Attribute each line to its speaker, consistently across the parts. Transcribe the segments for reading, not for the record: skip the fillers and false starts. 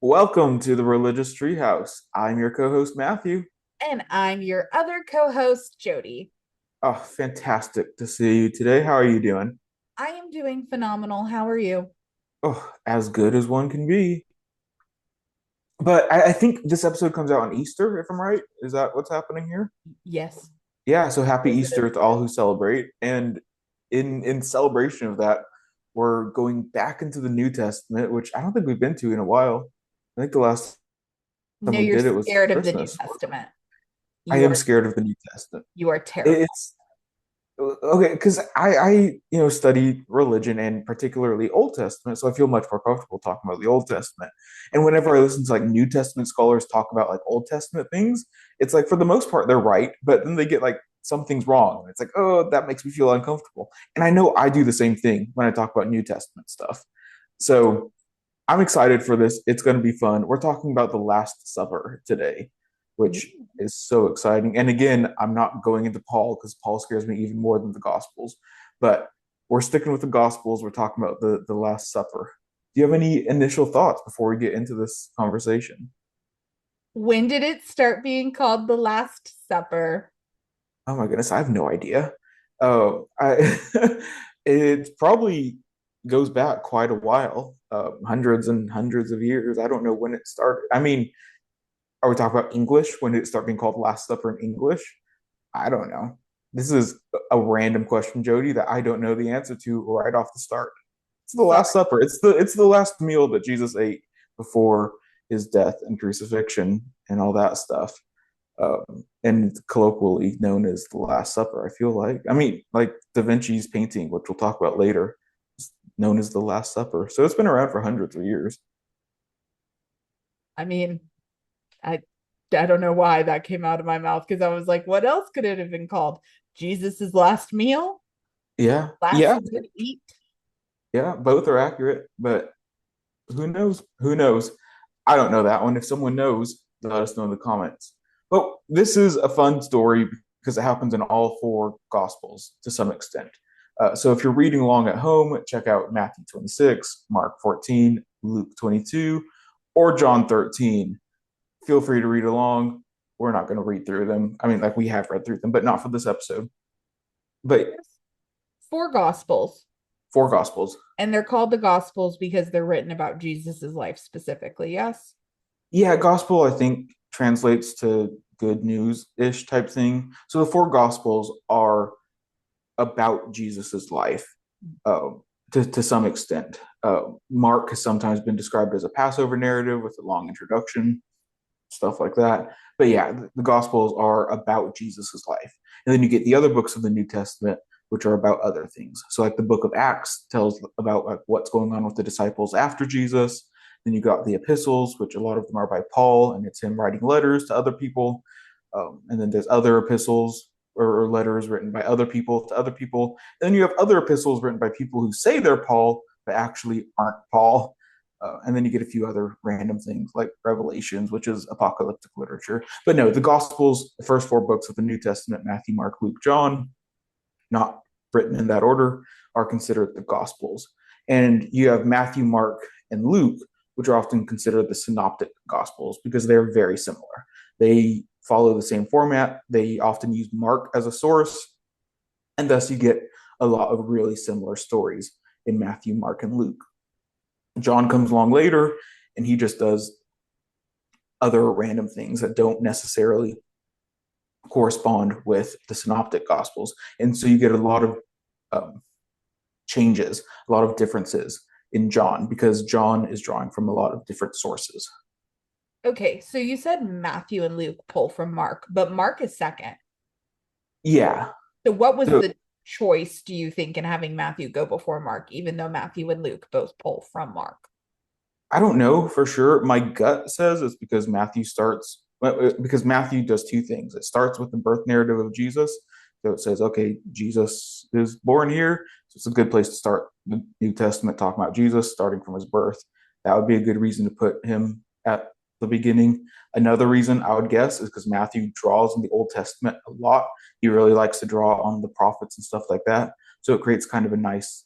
Speaker 1: Welcome to the Religious Treehouse. I'm your co-host Matthew.
Speaker 2: And I'm your other co host, Jodie.
Speaker 1: Oh, fantastic to see you today. How are you doing?
Speaker 2: I am doing phenomenal. How are you?
Speaker 1: Oh, as good as one can be. But I think this episode comes out on Easter, if I'm right. Is that what's happening here?
Speaker 2: Yes.
Speaker 1: Yeah, so happy
Speaker 2: Yes, it
Speaker 1: Easter
Speaker 2: is.
Speaker 1: to all who celebrate. And in celebration of that, we're going back into the New Testament, which I don't think we've been to in a while. I think the last time
Speaker 2: No,
Speaker 1: we
Speaker 2: you're
Speaker 1: did it was
Speaker 2: scared of the New
Speaker 1: Christmas.
Speaker 2: Testament.
Speaker 1: I
Speaker 2: You
Speaker 1: am
Speaker 2: are
Speaker 1: scared of the New Testament.
Speaker 2: you are terrified.
Speaker 1: It's okay, because I study religion and particularly Old Testament, so I feel much more comfortable talking about the Old Testament. And whenever I listen to like New Testament scholars talk about like Old Testament things, it's like for the most part they're right, but then they get like some things wrong. It's like, oh, that makes me feel uncomfortable. And I know I do the same thing when I talk about New Testament stuff. So I'm excited for this. It's going to be fun. We're talking about the Last Supper today, which is so exciting. And again, I'm not going into Paul because Paul scares me even more than the Gospels. But we're sticking with the Gospels. We're talking about the Last Supper. Do you have any initial thoughts before we get into this conversation?
Speaker 2: When did it start being called the Last Supper?
Speaker 1: Oh my goodness, I have no idea. Oh, I it probably goes back quite a while, hundreds and hundreds of years. I don't know when it started. I mean, are we talking about English? When did it start being called Last Supper in English? I don't know. This is a random question, Jody, that I don't know the answer to right off the start. It's the Last
Speaker 2: Sorry.
Speaker 1: Supper. It's the last meal that Jesus ate before his death and crucifixion and all that stuff. And colloquially known as the Last Supper. I feel like. I mean, like Da Vinci's painting, which we'll talk about later, is known as the Last Supper. So it's been around for hundreds of years.
Speaker 2: I mean, I I don't know why that came out of my mouth because I was like, what else could it have been called? Jesus's last meal?
Speaker 1: Yeah,
Speaker 2: Last
Speaker 1: yeah,
Speaker 2: good eat?
Speaker 1: yeah. Both are accurate, but who knows? Who knows? I don't know that one. If someone knows, let us know in the comments. But this is a fun story because it happens in all four Gospels to some extent. So if you're reading along at home, check out Matthew 26, Mark 14, Luke 22, or John 13. Feel free to read along. We're not going to read through them. I mean, like we have read through them, but not for this episode. But
Speaker 2: Four gospels.
Speaker 1: four Gospels.
Speaker 2: And they're called the gospels because they're written about Jesus's life specifically. Yes.
Speaker 1: Yeah, gospel, I think, translates to good news ish type thing. So the four gospels are about Jesus's life uh, to some extent. Mark has sometimes been described as a Passover narrative with a long introduction, stuff like that. But yeah, the gospels are about Jesus's life. And then you get the other books of the New Testament, which are about other things. So like the book of Acts tells about like what's going on with the disciples after Jesus. Then you got the epistles, which a lot of them are by Paul, and it's him writing letters to other people. And then there's other epistles or letters written by other people to other people. And then you have other epistles written by people who say they're Paul, but actually aren't Paul. And then you get a few other random things like Revelations, which is apocalyptic literature. But no, the Gospels, the first four books of the New Testament, Matthew, Mark, Luke, John, not written in that order, are considered the Gospels. And you have Matthew, Mark, and Luke, which are often considered the synoptic Gospels because they're very similar. They follow the same format. They often use Mark as a source, and thus you get a lot of really similar stories in Matthew, Mark, and Luke. John comes along later and he just does other random things that don't necessarily correspond with the synoptic gospels. And so you get a lot of um, changes, a lot of differences in John because John is drawing from a lot of different sources.
Speaker 2: Okay, so you said Matthew and Luke pull from Mark, but Mark is second.
Speaker 1: Yeah.
Speaker 2: So what was
Speaker 1: So
Speaker 2: the choice, do you think, in having Matthew go before Mark, even though Matthew and Luke both pull from Mark?
Speaker 1: I don't know for sure. My gut says it's because Matthew starts because Matthew does two things. It starts with the birth narrative of Jesus. So it says, okay, Jesus is born here. So it's a good place to start the New Testament talking about Jesus, starting from his birth. That would be a good reason to put him at the beginning. Another reason I would guess is because Matthew draws in the Old Testament a lot. He really likes to draw on the prophets and stuff like that. So it creates kind of a nice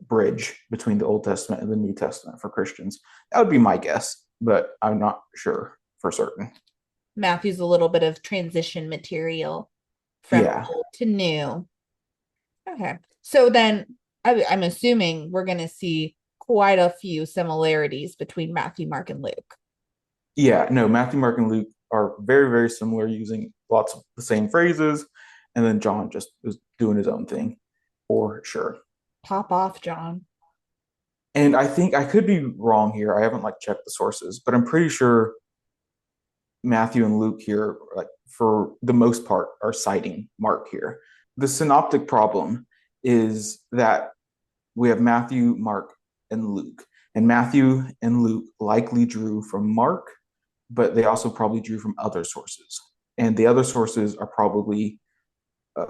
Speaker 1: bridge between the Old Testament and the New Testament for Christians. That would be my guess. but I'm not sure for certain.
Speaker 2: Matthew's a little bit of transition material from
Speaker 1: Yeah.
Speaker 2: old to new. Okay. So then I'm assuming we're going to see quite a few similarities between Matthew, Mark, and Luke.
Speaker 1: Yeah, no, Matthew, Mark, and Luke are very, very similar, using lots of the same phrases, and then John just is doing his own thing for sure.
Speaker 2: Pop off, John.
Speaker 1: And I think I could be wrong here. I haven't like checked the sources, but I'm pretty sure Matthew and Luke here, like for the most part, are citing Mark here. The synoptic problem is that we have Matthew, Mark, and Luke. And Matthew and Luke likely drew from Mark, but they also probably drew from other sources. And the other sources are probably, uh,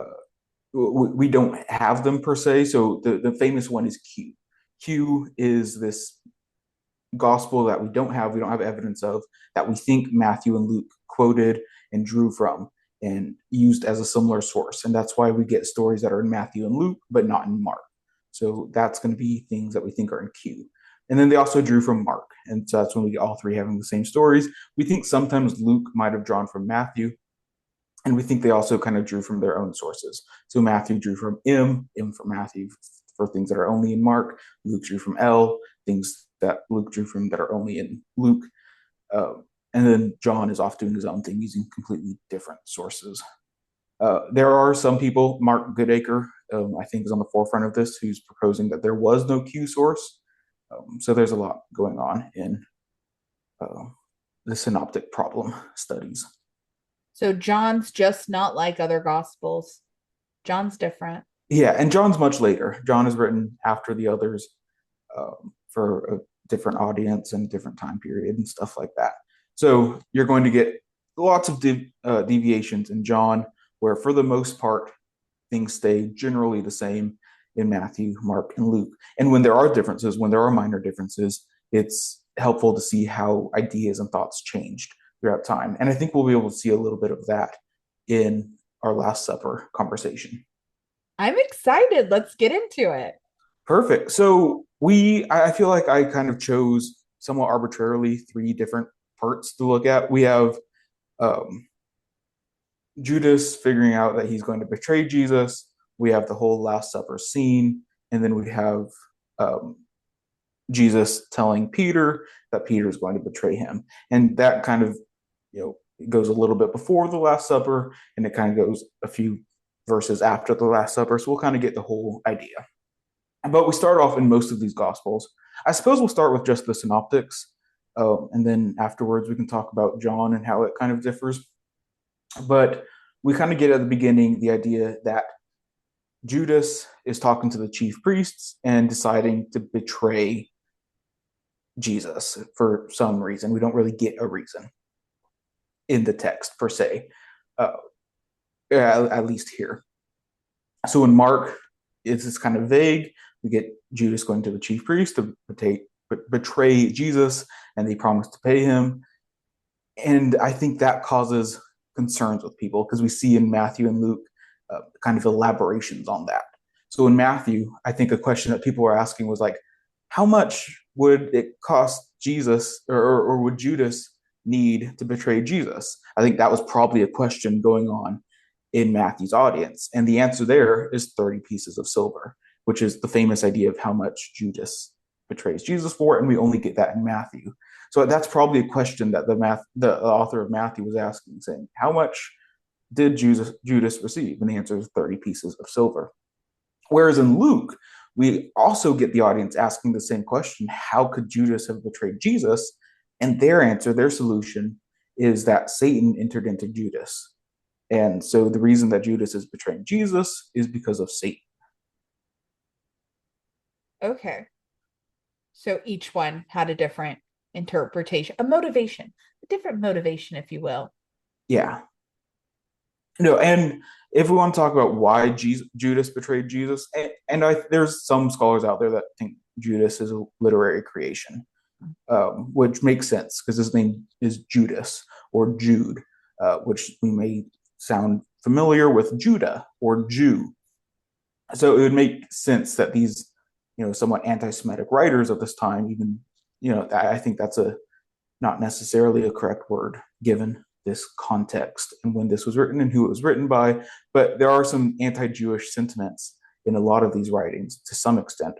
Speaker 1: we don't have them per se. So the famous one is Q. Q is this gospel that we don't have evidence of, that we think Matthew and Luke quoted and drew from and used as a similar source. And that's why we get stories that are in Matthew and Luke, but not in Mark. So that's going to be things that we think are in Q. And then they also drew from Mark. And so that's when we get all three having the same stories. We think sometimes Luke might have drawn from Matthew, and we think they also kind of drew from their own sources. So Matthew drew from M from Matthew for things that are only in Mark. Luke drew from L, things that Luke drew from that are only in Luke. And then John is off doing his own thing using completely different sources. There are some people, Mark Goodacre, I think, is on the forefront of this, who's proposing that there was no Q source. So there's a lot going on in uh, the synoptic problem studies.
Speaker 2: So John's just not like other gospels. John's different.
Speaker 1: Yeah, and John's much later. John is written after the others, for a different audience and different time period and stuff like that. So you're going to get lots of deviations in John, where for the most part things stay generally the same in Matthew, Mark, and Luke. And when there are differences, when there are minor differences, it's helpful to see how ideas and thoughts changed throughout time. And I think we'll be able to see a little bit of that in our Last Supper conversation.
Speaker 2: I'm excited. Let's get into it.
Speaker 1: Perfect. So I feel like I kind of chose somewhat arbitrarily three different parts to look at. We have um, Judas figuring out that he's going to betray Jesus. We have the whole Last Supper scene, and then we have um, Jesus telling Peter that Peter is going to betray him, and that kind of, you know, goes a little bit before the Last Supper, and it kind of goes a few verses after the Last Supper. So we'll kind of get the whole idea. But we start off in most of these Gospels. I suppose we'll start with just the synoptics, and then afterwards we can talk about John and how it kind of differs. But we kind of get at the beginning the idea that Judas is talking to the chief priests and deciding to betray Jesus for some reason. We don't really get a reason in the text per se, uh, at least here. So in Mark, it's kind of vague. We get Judas going to the chief priest to betray Jesus, and they promise to pay him. And I think that causes concerns with people, because we see in Matthew and Luke kind of elaborations on that. So in Matthew, I think a question that people were asking was like, how much would it cost Jesus, or would Judas need to betray Jesus? I think that was probably a question going on in Matthew's audience. And the answer there is 30 pieces of silver, which is the famous idea of how much Judas betrays Jesus for. And we only get that in Matthew. So that's probably a question that the author of Matthew was asking, saying, how much did Judas receive? And the answer is 30 pieces of silver. Whereas in Luke, we also get the audience asking the same question: how could Judas have betrayed Jesus? And their answer, their solution, is that Satan entered into Judas. And so the reason that Judas is betraying Jesus is because of Satan.
Speaker 2: Okay. So each one had a different interpretation, a motivation, a different motivation, if you will.
Speaker 1: Yeah. No, and if we want to talk about why Judas betrayed Jesus, there's some scholars out there that think Judas is a literary creation, which makes sense because his name is Judas or Jude, which we may sound familiar with Judah or Jew. So it would make sense that these, somewhat anti-Semitic writers of this time, even, I think that's not necessarily a correct word given this context and when this was written and who it was written by. But there are some anti-Jewish sentiments in a lot of these writings to some extent.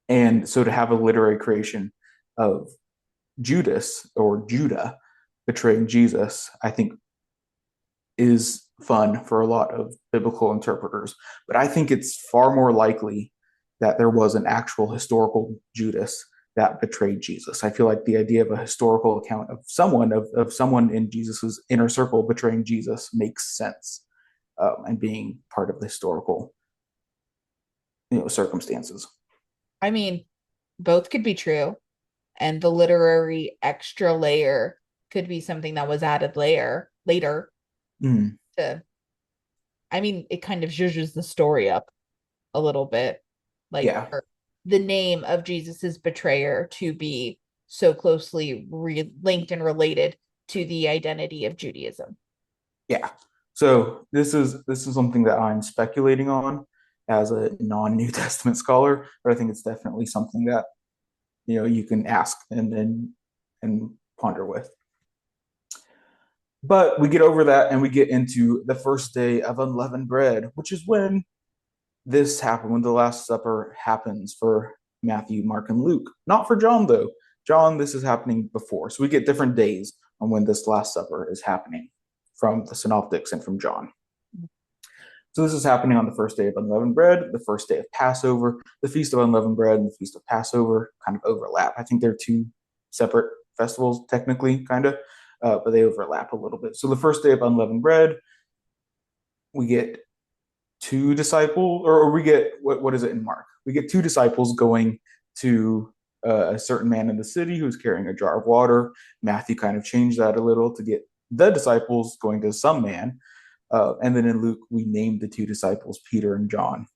Speaker 1: And so to have a literary creation of Judas or Judah betraying Jesus, I think is fun for a lot of biblical interpreters. But I think it's far more likely that there was an actual historical Judas that betrayed Jesus. I feel like the idea of a historical account of someone in Jesus's inner circle betraying Jesus makes sense, and being part of the historical circumstances.
Speaker 2: I mean, both could be true, and the literary extra layer could be something that was added later
Speaker 1: Mm,
Speaker 2: to, I mean, it kind of zhuzhes the story up a little bit, like
Speaker 1: yeah,
Speaker 2: for the name of Jesus's betrayer to be so closely linked and related to the identity of Judaism.
Speaker 1: yeah. So this is something that I'm speculating on as a non-New Testament scholar, but I think it's definitely something that you can ask and ponder with. But we get over that and we get into the first day of unleavened bread, which is when this happened, when the Last Supper happens for Matthew, Mark, and Luke. Not for John, though. John, this is happening before. So we get different days on when this Last Supper is happening from the synoptics and from John. So this is happening on the first day of unleavened bread, the first day of Passover. The Feast of Unleavened Bread and the Feast of Passover kind of overlap. I think they're two separate festivals, technically, kind of, but they overlap a little bit. So the first day of unleavened bread, we get two disciples, or we get what is it in Mark? We get two disciples going to a certain man in the city who's carrying a jar of water. Matthew kind of changed that a little to get the disciples going to some man. And then in Luke, we named the two disciples Peter and John,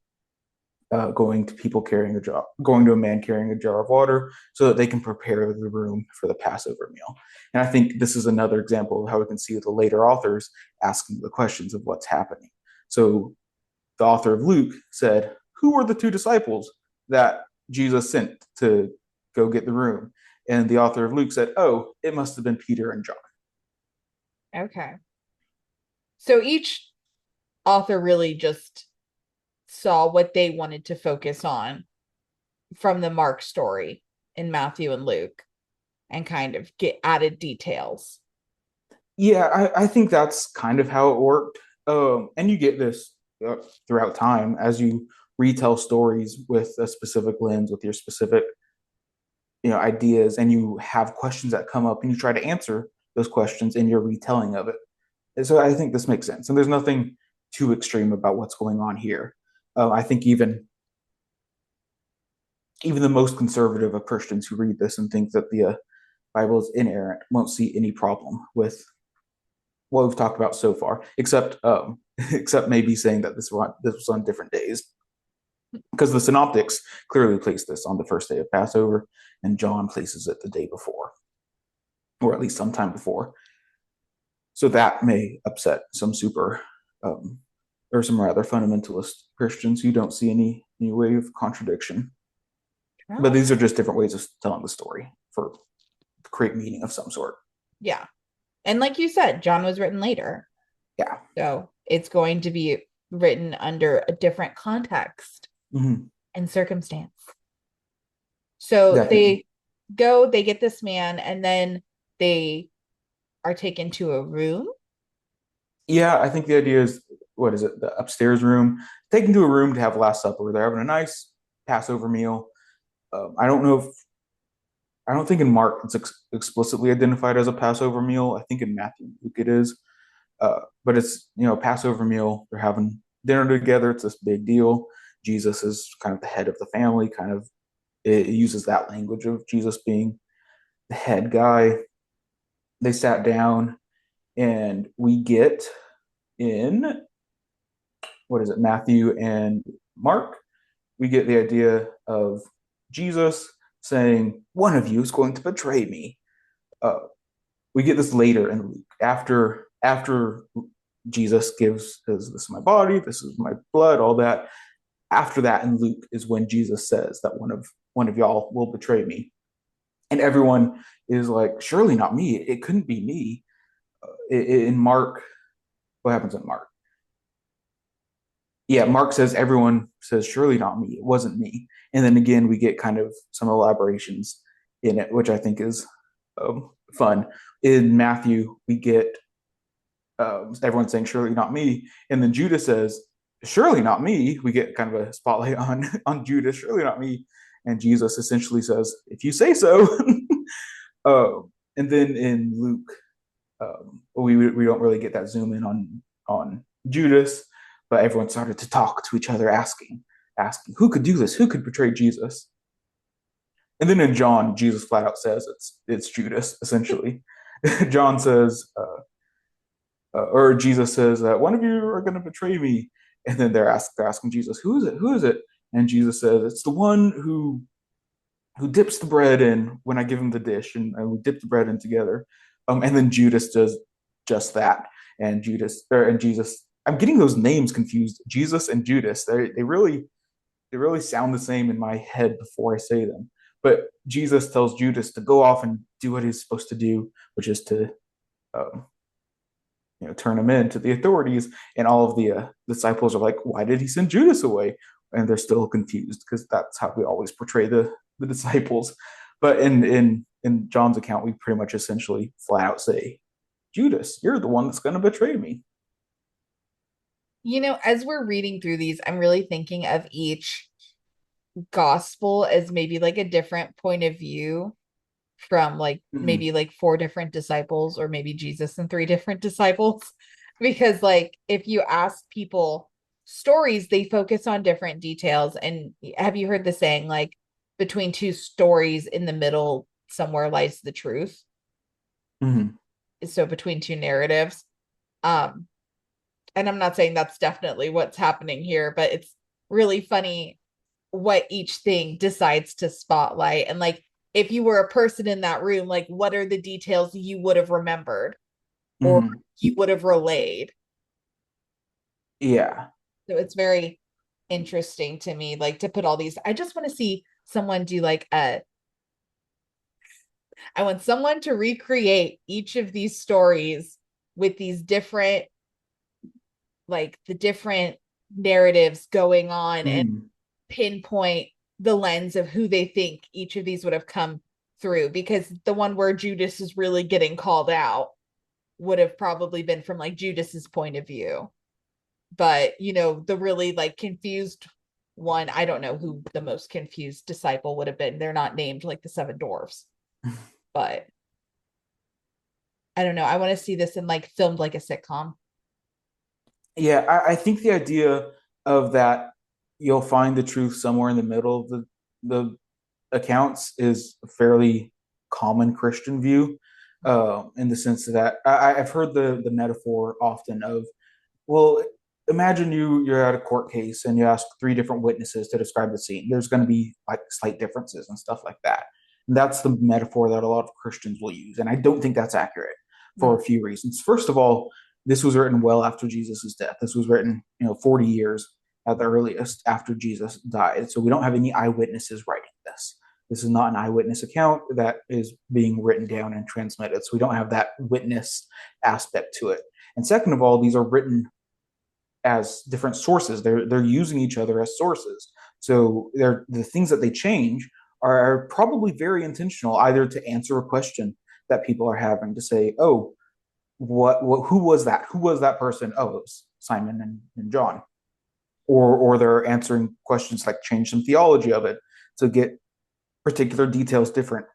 Speaker 1: going to a man carrying a jar of water so that they can prepare the room for the Passover meal. And I think this is another example of how we can see the later authors asking the questions of what's happening. So the author of Luke said, "Who were the two disciples that Jesus sent to go get the room?" And the author of Luke said, "Oh, it must have been Peter and John."
Speaker 2: Okay. So each author really just saw what they wanted to focus on from the Mark story in Matthew and Luke and kind of get added details.
Speaker 1: Yeah, I think that's kind of how it worked. And you get this throughout time as you retell stories with a specific lens, with your specific ideas, and you have questions that come up and you try to answer those questions in your retelling of it. And so I think this makes sense, and there's nothing too extreme about what's going on here. I think even the most conservative of Christians who read this and think that the Bible is inerrant won't see any problem with what we've talked about so far, except except maybe saying that this was on different days, because the synoptics clearly place this on the first day of Passover, and John places it the day before, or at least sometime before. So that may upset some or some rather fundamentalist Christians who don't see any way of contradiction. But
Speaker 2: Oh,
Speaker 1: these are just different ways of telling the story for to create meaning of some sort.
Speaker 2: yeah. And like you said, John was written later.
Speaker 1: Yeah.
Speaker 2: So it's going to be written under a different context
Speaker 1: Mm-hmm.
Speaker 2: and circumstance. So
Speaker 1: Definitely.
Speaker 2: they get this man, and then they are taken to a room.
Speaker 1: Yeah, I think the idea is, what is it? The upstairs room, taken to a room to have Last Supper. They're having a nice Passover meal. I don't know if I don't think in Mark it's explicitly identified as a Passover meal. I think in Matthew and Luke it is. But it's Passover meal. They're having dinner together. It's this big deal. Jesus is kind of the head of the family. Kind of it uses that language of Jesus being the head guy. They sat down, and we get in, what is it, Matthew and Mark. We get the idea of Jesus saying, "One of you is going to betray me." Uh, we get this later in Luke, after Jesus gives his, "This is my body, this is my blood," all that. After that in Luke is when Jesus says that one of y'all will betray me. And everyone is like, surely not me. It couldn't be me. In Mark, what happens in Mark? Yeah, Mark says everyone says, surely not me. It wasn't me. And then again, we get kind of some elaborations in it, which I think is fun. In Matthew, we get everyone saying, surely not me. And then Judas says, surely not me. We get kind of a spotlight on Judas, surely not me. And Jesus essentially says, if you say so. uh, and then in Luke, we don't really get that zoom in on Judas, but everyone started to talk to each other, asking who could do this, who could betray Jesus. And then in John, Jesus flat out says it's Judas essentially. John says, or Jesus says that one of you are going to betray me, and then they're asking Jesus, who is it? Who is it? And Jesus says, it's the one who dips the bread in when I give him the dish, and we dip the bread in together. And then Judas does just that. And Jesus, I'm getting those names confused. Jesus and Judas, they really sound the same in my head before I say them. But Jesus tells Judas to go off and do what he's supposed to do, which is to um, turn him in to the authorities. And all of the disciples are like, why did he send Judas away? And they're still confused because that's how we always portray the disciples. But in John's account, we pretty much essentially flat out say, Judas, you're the one that's going to betray me.
Speaker 2: As we're reading through these, I'm really thinking of each gospel as maybe like a different point of view from like
Speaker 1: Mm-hmm.
Speaker 2: maybe like four different disciples or maybe Jesus and three different disciples. Because like if you ask people stories, they focus on different details. And have you heard the saying like between two stories in the middle somewhere lies the truth?
Speaker 1: Mm-hmm.
Speaker 2: So between two narratives. Um, and I'm not saying that's definitely what's happening here, but it's really funny what each thing decides to spotlight. And like if you were a person in that room, like what are the details you would have remembered or
Speaker 1: Mm-hmm.
Speaker 2: you would have relayed?
Speaker 1: Yeah.
Speaker 2: So it's very interesting to me, like to put all these. I just want to see someone do like I want someone to recreate each of these stories with these different, like the different narratives going on and
Speaker 1: Mm-hmm.
Speaker 2: pinpoint the lens of who they think each of these would have come through, because the one where Judas is really getting called out would have probably been from like Judas's point of view. But the really like confused one, I don't know who the most confused disciple would have been. They're not named like the seven dwarfs, but I don't know. I want to see this in like filmed like a sitcom.
Speaker 1: Yeah, I think the idea of that you'll find the truth somewhere in the middle of the accounts is a fairly common Christian view, in the sense that I've heard the metaphor often of, well, imagine you're at a court case and you ask three different witnesses to describe the scene. There's going to be like slight differences and stuff like that. And that's the metaphor that a lot of Christians will use, and I don't think that's accurate
Speaker 2: Mm.
Speaker 1: for a few reasons. First of all, this was written well after Jesus' death. This was written, 40 years at the earliest after Jesus died. So we don't have any eyewitnesses writing this. This is not an eyewitness account that is being written down and transmitted. So we don't have that witness aspect to it. And second of all, these are written as different sources. They're using each other as sources. So they're the things that they change are probably very intentional, either to answer a question that people are having to say, oh, what who was that? Who was that person? Oh, it was Simon and John. Or they're answering questions like change some theology of it to get particular details different.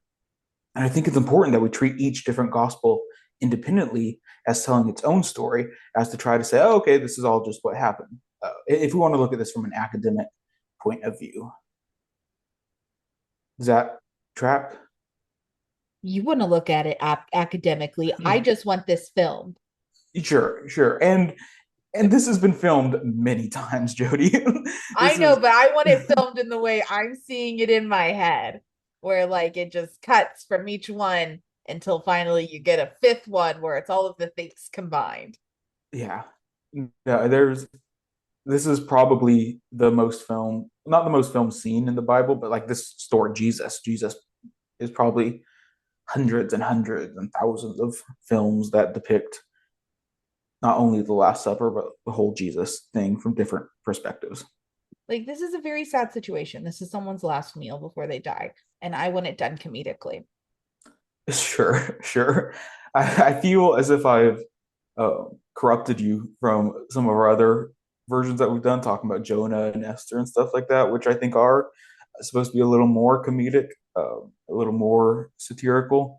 Speaker 1: And I think it's important that we treat each different gospel independently as telling its own story, as to try to say, oh, okay, this is all just what happened. If we want to look at this from an academic point of view, does that track?
Speaker 2: You want to look at it academically. I just want this filmed.
Speaker 1: Sure, sure. And this has been filmed many times, Jody.
Speaker 2: I
Speaker 1: This
Speaker 2: know,
Speaker 1: is
Speaker 2: but I want it filmed in the way I'm seeing it in my head, where like it just cuts from each one until finally you get a fifth one where it's all of the things combined.
Speaker 1: yeah. No, this is probably the most film, not the most film scene in the Bible, but like this story, Jesus is probably hundreds and hundreds and thousands of films that depict not only the Last Supper, but the whole Jesus thing from different perspectives.
Speaker 2: Like, this is a very sad situation. This is someone's last meal before they die, and I want it done comedically.
Speaker 1: Sure, sure. I feel as if I've corrupted you from some of our other versions that we've done, talking about Jonah and Esther and stuff like that, which I think are supposed to be a little more comedic, a little more satirical.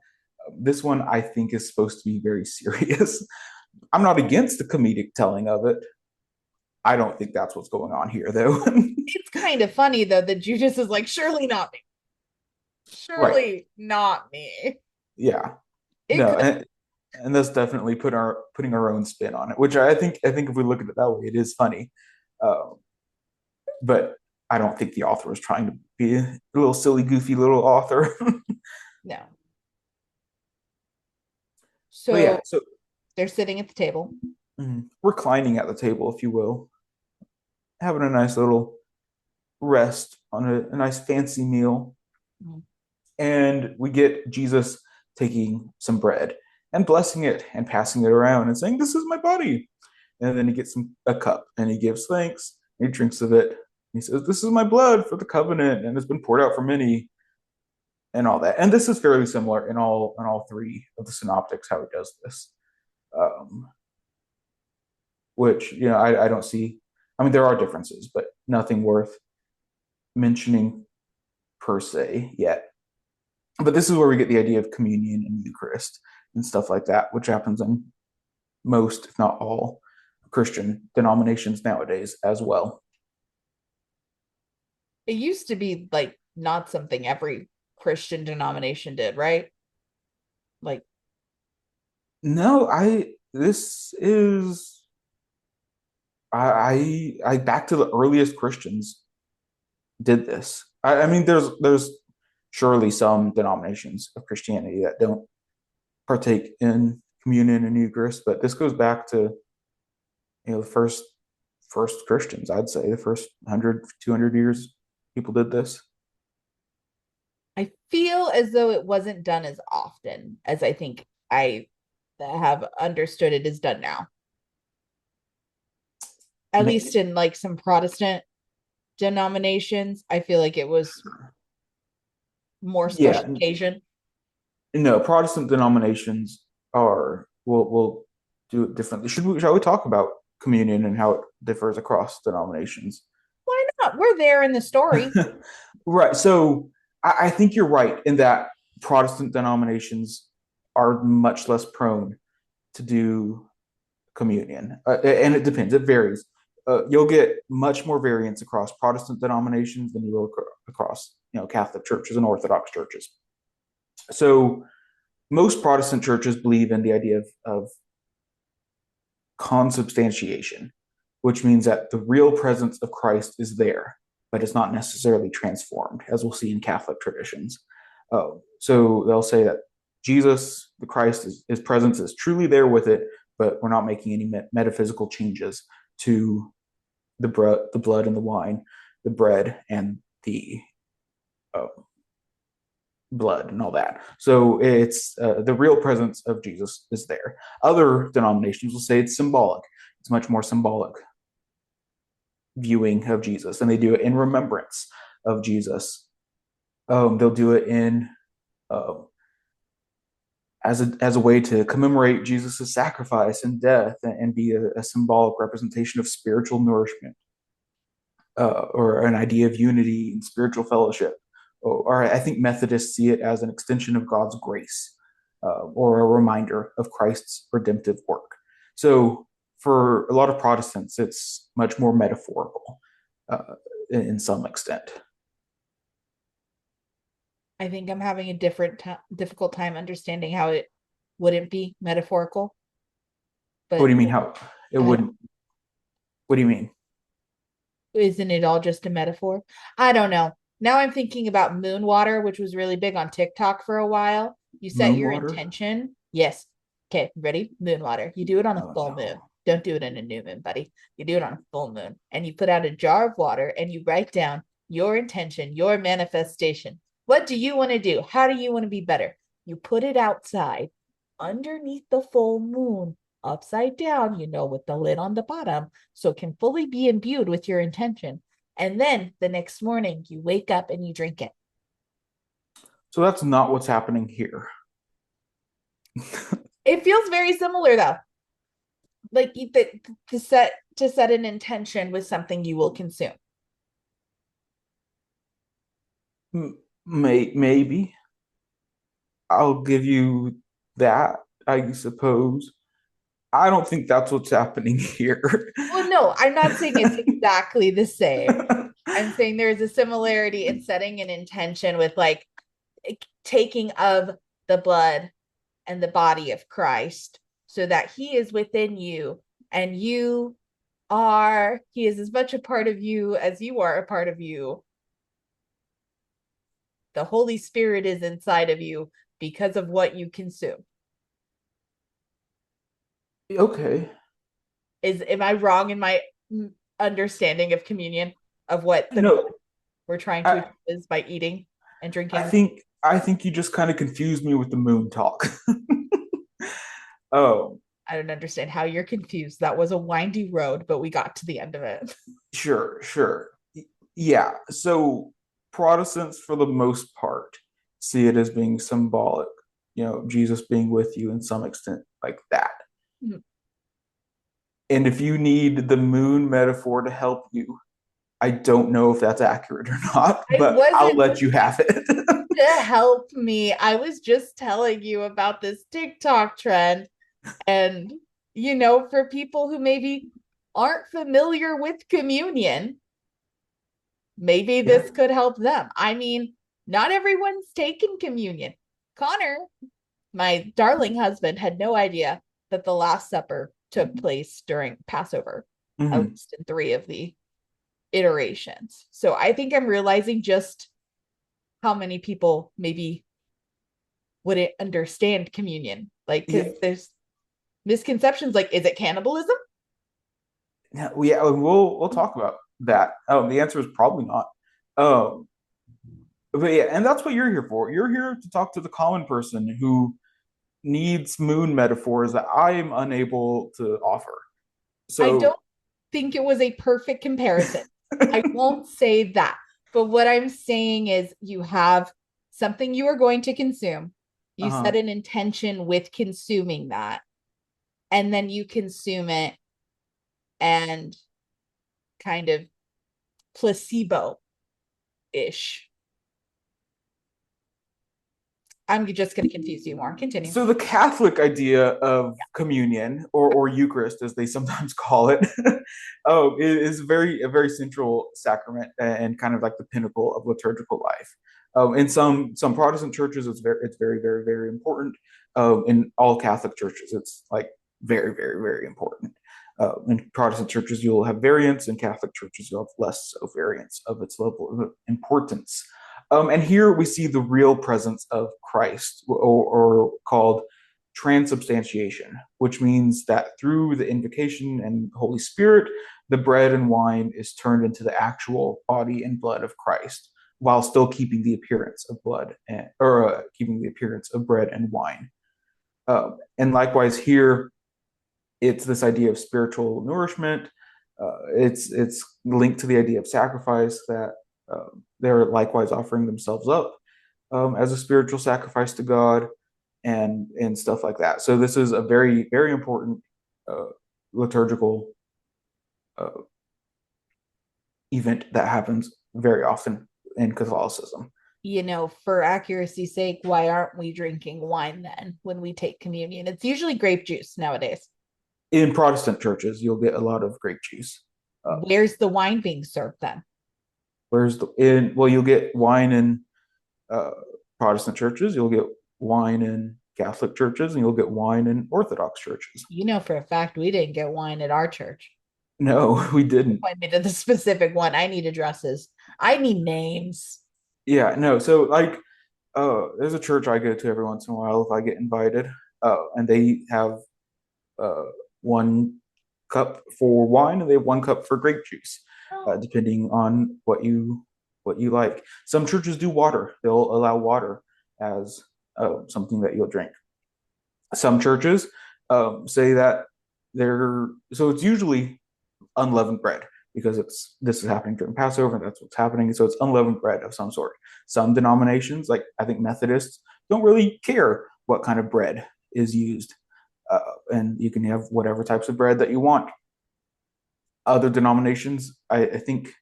Speaker 1: This one I think is supposed to be very serious. I'm not against the comedic telling of it. I don't think that's what's going on here, though.
Speaker 2: It's kind of funny though that Judas is like, surely not me.
Speaker 1: Right.
Speaker 2: Surely not me.
Speaker 1: Yeah.
Speaker 2: It
Speaker 1: No,
Speaker 2: could.
Speaker 1: and that's definitely putting our own spin on it, which I think if we look at it that way, it is funny. Uh, but I don't think the author was trying to be a little silly, goofy little author.
Speaker 2: No.
Speaker 1: But
Speaker 2: So
Speaker 1: yeah, so
Speaker 2: they're sitting at the table.
Speaker 1: reclining at the table, if you will, having a nice little rest on a nice fancy meal.
Speaker 2: Mhm.
Speaker 1: And we get Jesus taking some bread and blessing it and passing it around and saying, "This is my body." And then he gets a cup and he gives thanks. And he drinks of it. He says, "This is my blood for the covenant, and it's been poured out for many," and all that. And this is fairly similar in all three of the synoptics how he does this. Um, which I don't see. I mean, there are differences, but nothing worth mentioning per se yet. But this is where we get the idea of communion and Eucharist and stuff like that, which happens in most, if not all, Christian denominations nowadays as well.
Speaker 2: It used to be like not something every Christian denomination did, right? Like,
Speaker 1: No, I this is I back to the earliest Christians did this. I mean, there's surely some denominations of Christianity that don't partake in communion and Eucharist, but this goes back to the first Christians. I'd say the first 100, 200 years people did this.
Speaker 2: I feel as though it wasn't done as often as I think I have understood it is done now. At least in like some Protestant denominations, I feel like it was more
Speaker 1: Yeah,
Speaker 2: special occasion.
Speaker 1: no, Protestant denominations are will do it differently. Shall we talk about communion and how it differs across denominations?
Speaker 2: Why not? We're there in the story.
Speaker 1: Right. So I think you're right in that Protestant denominations are much less prone to do communion, and it depends. It varies. You'll get much more variance across Protestant denominations than you will across Catholic churches and Orthodox churches. So most Protestant churches believe in the idea of consubstantiation, which means that the real presence of Christ is there, but it's not necessarily transformed, as we'll see in Catholic traditions. So they'll say that Jesus, the Christ, his presence is truly there with it, but we're not making any metaphysical changes to the blood and the wine, the bread and the uh, blood and all that. So it's the real presence of Jesus is there. Other denominations will say it's symbolic. It's much more symbolic viewing of Jesus, and they do it in remembrance of Jesus. They'll do it in uh, as a way to commemorate Jesus' sacrifice and death, and be a symbolic representation of spiritual nourishment, or an idea of unity and spiritual fellowship. Or I think Methodists see it as an extension of God's grace, or a reminder of Christ's redemptive work. So for a lot of Protestants, it's much more metaphorical, in some extent.
Speaker 2: I think I'm having a difficult time understanding how it wouldn't be metaphorical.
Speaker 1: What do
Speaker 2: But
Speaker 1: you mean? How it wouldn't? What do you mean?
Speaker 2: isn't it all just a metaphor? I don't know. Now I'm thinking about moon water, which was really big on TikTok for a while. You set
Speaker 1: Moon
Speaker 2: your
Speaker 1: water?
Speaker 2: intention. Yes. Okay, ready? Moon water. You do it on a
Speaker 1: Oh
Speaker 2: full moon.
Speaker 1: no.
Speaker 2: Don't do it in a new moon, buddy. You do it on a full moon. And you put out a jar of water and you write down your intention, your manifestation. What do you want to do? How do you want to be better? You put it outside underneath the full moon, upside down, with the lid on the bottom, so it can fully be imbued with your intention. And then the next morning, you wake up and you drink it.
Speaker 1: So that's not what's happening here.
Speaker 2: It feels very similar though. Like to set an intention with something you will consume.
Speaker 1: Maybe I'll give you that, I suppose. I don't think that's what's happening here.
Speaker 2: Well, no, I'm not saying it's exactly the same. I'm saying there's a similarity in setting an intention with like taking of the blood and the body of Christ so that he is within you and he is as much a part of you as you are a part of you. The Holy Spirit is inside of you because of what you consume.
Speaker 1: Okay.
Speaker 2: Am I wrong in my understanding of communion of what
Speaker 1: No,
Speaker 2: we're trying to
Speaker 1: I,
Speaker 2: achieve is by eating and
Speaker 1: I
Speaker 2: drinking?
Speaker 1: think I think you just kind of confused me with the moon talk. Oh,
Speaker 2: I don't understand how you're confused. That was a windy road, but we got to the end of it.
Speaker 1: sure, sure. Yeah. So Protestants, for the most part, see it as being symbolic, Jesus being with you in some extent like that. And if you need the moon metaphor to help you, I don't know if that's accurate or not,
Speaker 2: I
Speaker 1: but I'll
Speaker 2: wasn't
Speaker 1: let you have it.
Speaker 2: to help me. I was just telling you about this TikTok trend. And, for people who maybe aren't familiar with communion, maybe
Speaker 1: Yeah.
Speaker 2: this could help them. I mean, not everyone's taken communion. Connor, my darling husband, had no idea that the Last Supper took place during Passover, at
Speaker 1: Mhm.
Speaker 2: least in 3 of the iterations. So I think I'm realizing just how many people maybe wouldn't understand communion. Like,
Speaker 1: Yeah.
Speaker 2: because there's misconceptions like, is it cannibalism?
Speaker 1: Yeah, we'll talk about that. The answer is probably not. Um, but yeah, and that's what you're here for. You're here to talk to the common person who needs moon metaphors that I am unable to offer.
Speaker 2: I
Speaker 1: So,
Speaker 2: don't think it was a perfect comparison. I won't say that. But what I'm saying is you have something you are going to consume. You
Speaker 1: uh-huh.
Speaker 2: set an intention with consuming that, and then you consume it and kind of placebo ish. I'm just going to confuse you more. Continue.
Speaker 1: So the Catholic idea of communion or Eucharist, as they sometimes call it, is a very central sacrament and kind of like the pinnacle of liturgical life. In some Protestant churches, it's very very very important. In all Catholic churches, it's like very very very important. In Protestant churches, you'll have variants. In Catholic churches, you'll have less so variants of its level of importance. And here we see the real presence of Christ, or called transubstantiation, which means that through the invocation and Holy Spirit, the bread and wine is turned into the actual body and blood of Christ, while still keeping the appearance of keeping the appearance of bread and wine. And likewise here, it's this idea of spiritual nourishment. It's linked to the idea of sacrifice, that they're likewise offering themselves up as a spiritual sacrifice to God, and stuff like that. So this is a very very important uh, liturgical uh, event that happens very often in Catholicism.
Speaker 2: For accuracy's sake, why aren't we drinking wine then when we take communion? It's usually grape juice nowadays.
Speaker 1: In Protestant churches, you'll get a lot of grape juice.
Speaker 2: Where's the wine being served then?
Speaker 1: Whereas in well, you'll get wine in uh, Protestant churches, you'll get wine in Catholic churches, and you'll get wine in Orthodox churches.
Speaker 2: For a fact we didn't get wine at our church.
Speaker 1: No, we didn't.
Speaker 2: Point me to the specific one. I need addresses. I need names.
Speaker 1: Yeah, no. So like, there's a church I go to every once in a while if I get invited, and they have uh, 1 cup for wine and they have 1 cup for grape juice,
Speaker 2: Oh,
Speaker 1: depending on what you like. Some churches do water; they'll allow water as something that you'll drink. Some churches say that so it's usually unleavened bread because this is happening during Passover. That's what's happening. So it's unleavened bread of some sort. Some denominations, like I think Methodists, don't really care what kind of bread is used, and you can have whatever types of bread that you want. Other denominations, I think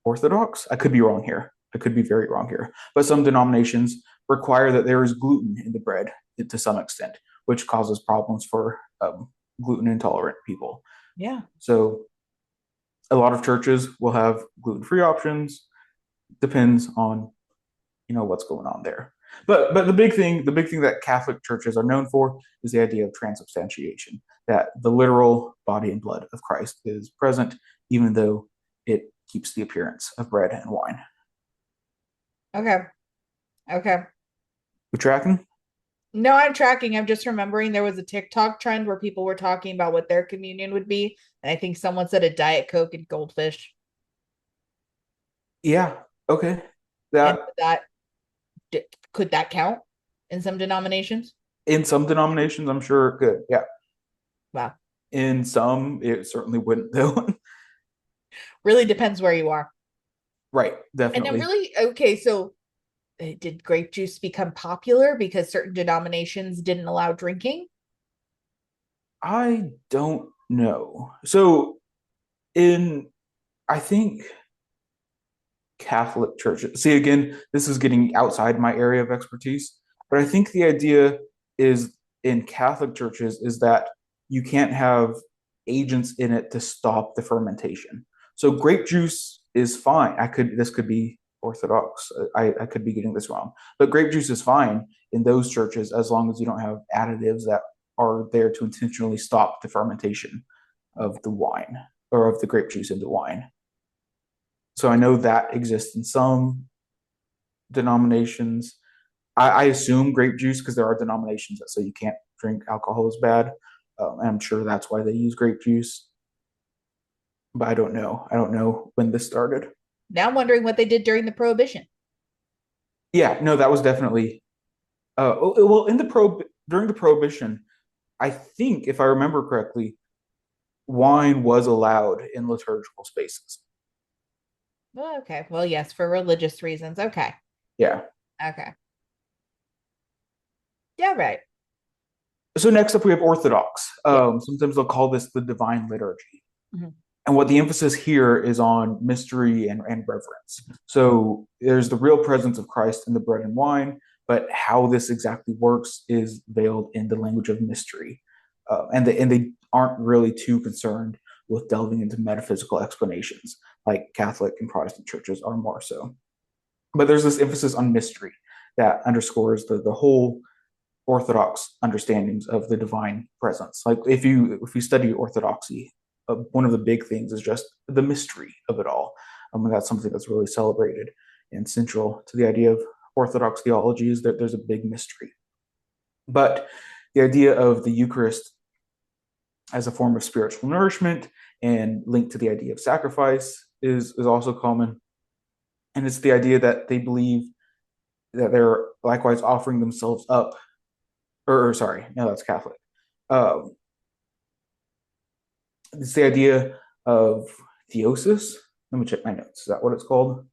Speaker 1: Orthodox, I could be wrong here. I could be very wrong here. But some denominations require that there is gluten in the bread to some extent, which causes problems for gluten intolerant people.
Speaker 2: Yeah.
Speaker 1: So a lot of churches will have gluten-free options. Depends on what's going on there. But the big thing that Catholic churches are known for is the idea of transubstantiation, that the literal body and blood of Christ is present, even though it keeps the appearance of bread and wine.
Speaker 2: Okay. Okay.
Speaker 1: We tracking?
Speaker 2: No, I'm tracking. I'm just remembering there was a TikTok trend where people were talking about what their communion would be. And I think someone said a Diet Coke and goldfish.
Speaker 1: Yeah. Okay.
Speaker 2: And
Speaker 1: That
Speaker 2: that could that count in some denominations?
Speaker 1: in some denominations, I'm sure it could. Yeah.
Speaker 2: Wow.
Speaker 1: In some, it certainly wouldn't though.
Speaker 2: Really depends where you are.
Speaker 1: Right.
Speaker 2: And it
Speaker 1: Definitely.
Speaker 2: really, okay, so did grape juice become popular because certain denominations didn't allow drinking?
Speaker 1: I don't know. So in I think Catholic churches. See, again, this is getting outside my area of expertise, but I think the idea is in Catholic churches is that you can't have agents in it to stop the fermentation. So grape juice is fine. This could be Orthodox. I could be getting this wrong, but grape juice is fine in those churches as long as you don't have additives that are there to intentionally stop the fermentation of the wine or of the grape juice into wine. So I know that exists in some denominations. I assume grape juice because there are denominations that say you can't drink alcohol is bad. And I'm sure that's why they use grape juice. But I don't know. I don't know when this started.
Speaker 2: Now I'm wondering what they did during the Prohibition.
Speaker 1: Yeah, no, that was definitely well in the pro during the prohibition. I think if I remember correctly, wine was allowed in liturgical spaces.
Speaker 2: Oh, okay. Well, yes, for religious reasons. Okay.
Speaker 1: Yeah.
Speaker 2: Okay. Yeah, right.
Speaker 1: So next up we have Orthodox.
Speaker 2: Yeah.
Speaker 1: Sometimes they'll call this the Divine Liturgy.
Speaker 2: Mhm.
Speaker 1: And what the emphasis here is on mystery and reverence. So there's the real presence of Christ in the bread and wine, but how this exactly works is veiled in the language of mystery. And they aren't really too concerned with delving into metaphysical explanations like Catholic and Protestant churches are more so. But there's this emphasis on mystery that underscores the whole Orthodox understandings of the divine presence. Like if you study Orthodoxy, one of the big things is just the mystery of it all. And that's something that's really celebrated and central to the idea of Orthodox theology is that there's a big mystery. But the idea of the Eucharist as a form of spiritual nourishment and linked to the idea of sacrifice is also common. And it's the idea that they believe that they're likewise offering themselves up, or sorry, no, that's Catholic. Um, it's the idea of theosis. Let me check my notes. Is that what it's called?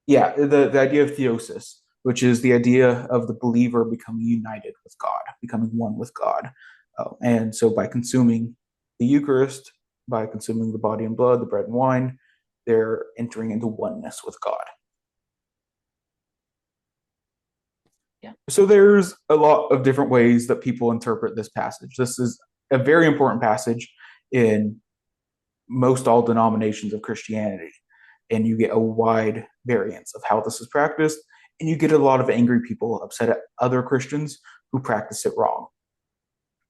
Speaker 1: Yeah, the idea of theosis, which is the idea of the believer becoming united with God, becoming one with God. And so by consuming the Eucharist, by consuming the body and blood, the bread and wine, they're entering into oneness with God.
Speaker 2: Yeah.
Speaker 1: So there's a lot of different ways that people interpret this passage. This is a very important passage in most all denominations of Christianity. And you get a wide variance of how this is practiced. And you get a lot of angry people upset at other Christians who practice it wrong.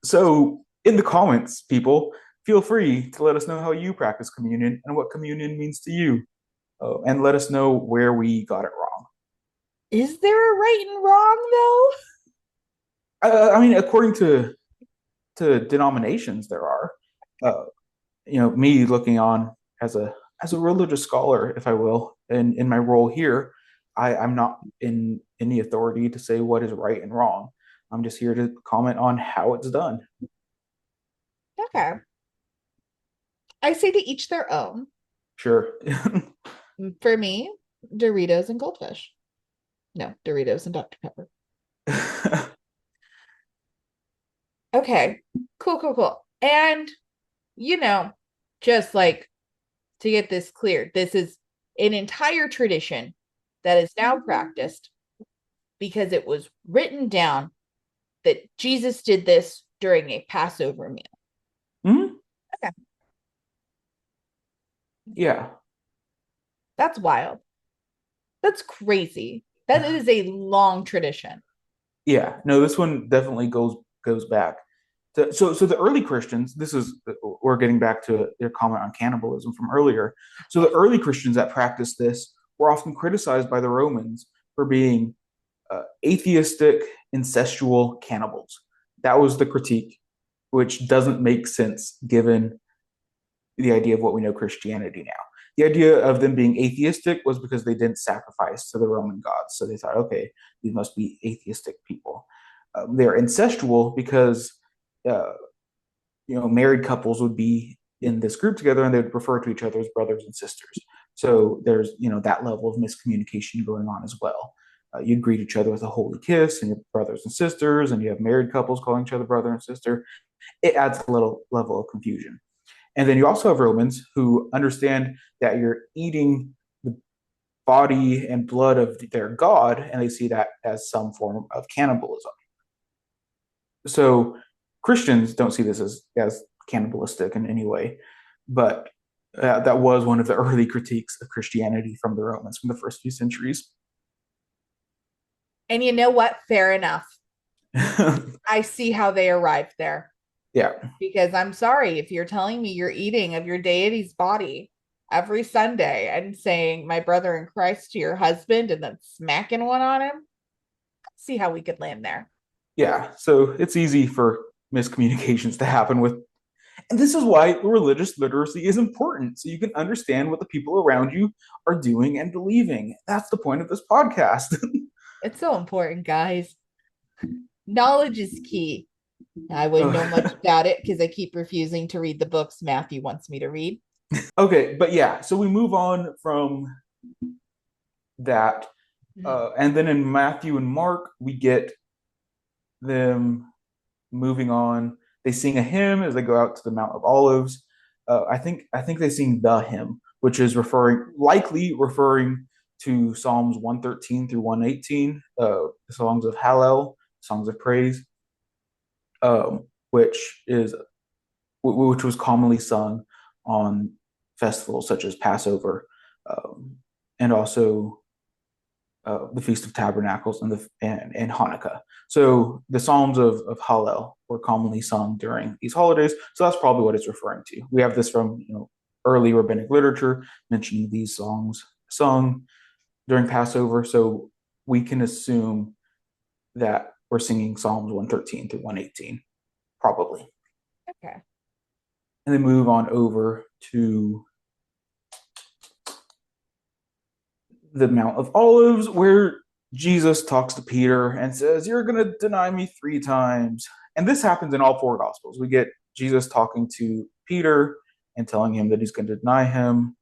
Speaker 1: So in the comments, people, feel free to let us know how you practice communion and what communion means to you. And let us know where we got it wrong.
Speaker 2: Is there a right and wrong though?
Speaker 1: I mean, according to denominations, there are. Me looking on as a religious scholar, if I will, in my role here, I'm not in any authority to say what is right and wrong. I'm just here to comment on how it's done.
Speaker 2: Okay. I say to each their own.
Speaker 1: Sure.
Speaker 2: For me, Doritos and goldfish. No, Doritos and Dr. Pepper. Okay. Cool, cool, cool. And, you know, just like to get this clear, this is an entire tradition that is now practiced because it was written down that Jesus did this during a Passover meal.
Speaker 1: Mhm.
Speaker 2: Okay.
Speaker 1: Yeah.
Speaker 2: That's wild. That's crazy. That is a long tradition.
Speaker 1: Yeah. No, this one definitely goes back. So the early Christians, this is we're getting back to their comment on cannibalism from earlier. So the
Speaker 2: Yes.
Speaker 1: early Christians that practiced this were often criticized by the Romans for being atheistic, incestual cannibals. That was the critique, which doesn't make sense given the idea of what we know Christianity now. The idea of them being atheistic was because they didn't sacrifice to the Roman gods. So they thought, okay, these must be atheistic people. They're incestual because uh, married couples would be in this group together and they would refer to each other as brothers and sisters. So there's that level of miscommunication going on as well. You'd greet each other with a holy kiss, and you're brothers and sisters, and you have married couples calling each other brother and sister. It adds a little level of confusion. And then you also have Romans who understand that you're eating the body and blood of their God, and they see that as some form of cannibalism. So Christians don't see this as cannibalistic in any way, but that was one of the early critiques of Christianity from the Romans from the first few centuries.
Speaker 2: And you know what? Fair enough. I see how they arrived there.
Speaker 1: Yeah.
Speaker 2: Because I'm sorry if you're telling me you're eating of your deity's body every Sunday and saying my brother in Christ to your husband and then smacking one on him. See how we could land there.
Speaker 1: Yeah. So it's easy for miscommunications to happen with. And this is why religious literacy is important, so you can understand what the people around you are doing and believing. That's the point of this podcast.
Speaker 2: It's so important, guys. Knowledge is key. I wouldn't know much about it because I keep refusing to read the books Matthew wants me to read.
Speaker 1: Okay, but yeah, so we move on from that. And then in Matthew and Mark, we get them moving on. They sing a hymn as they go out to the Mount of Olives. I think they sing the hymn, which is likely referring to Psalms 113 through 118, the songs of Hallel, songs of praise, which was commonly sung on festivals such as Passover, and also the Feast of Tabernacles and Hanukkah. So the Psalms of Hallel were commonly sung during these holidays. So that's probably what it's referring to. We have this from early rabbinic literature mentioning these songs sung during Passover. So we can assume that we're singing Psalms 113 to 118, probably.
Speaker 2: Okay.
Speaker 1: And then move on over to the Mount of Olives, where Jesus talks to Peter and says, "You're going to deny me 3 times." And this happens in all 4 Gospels. We get Jesus talking to Peter and telling him that he's going to deny him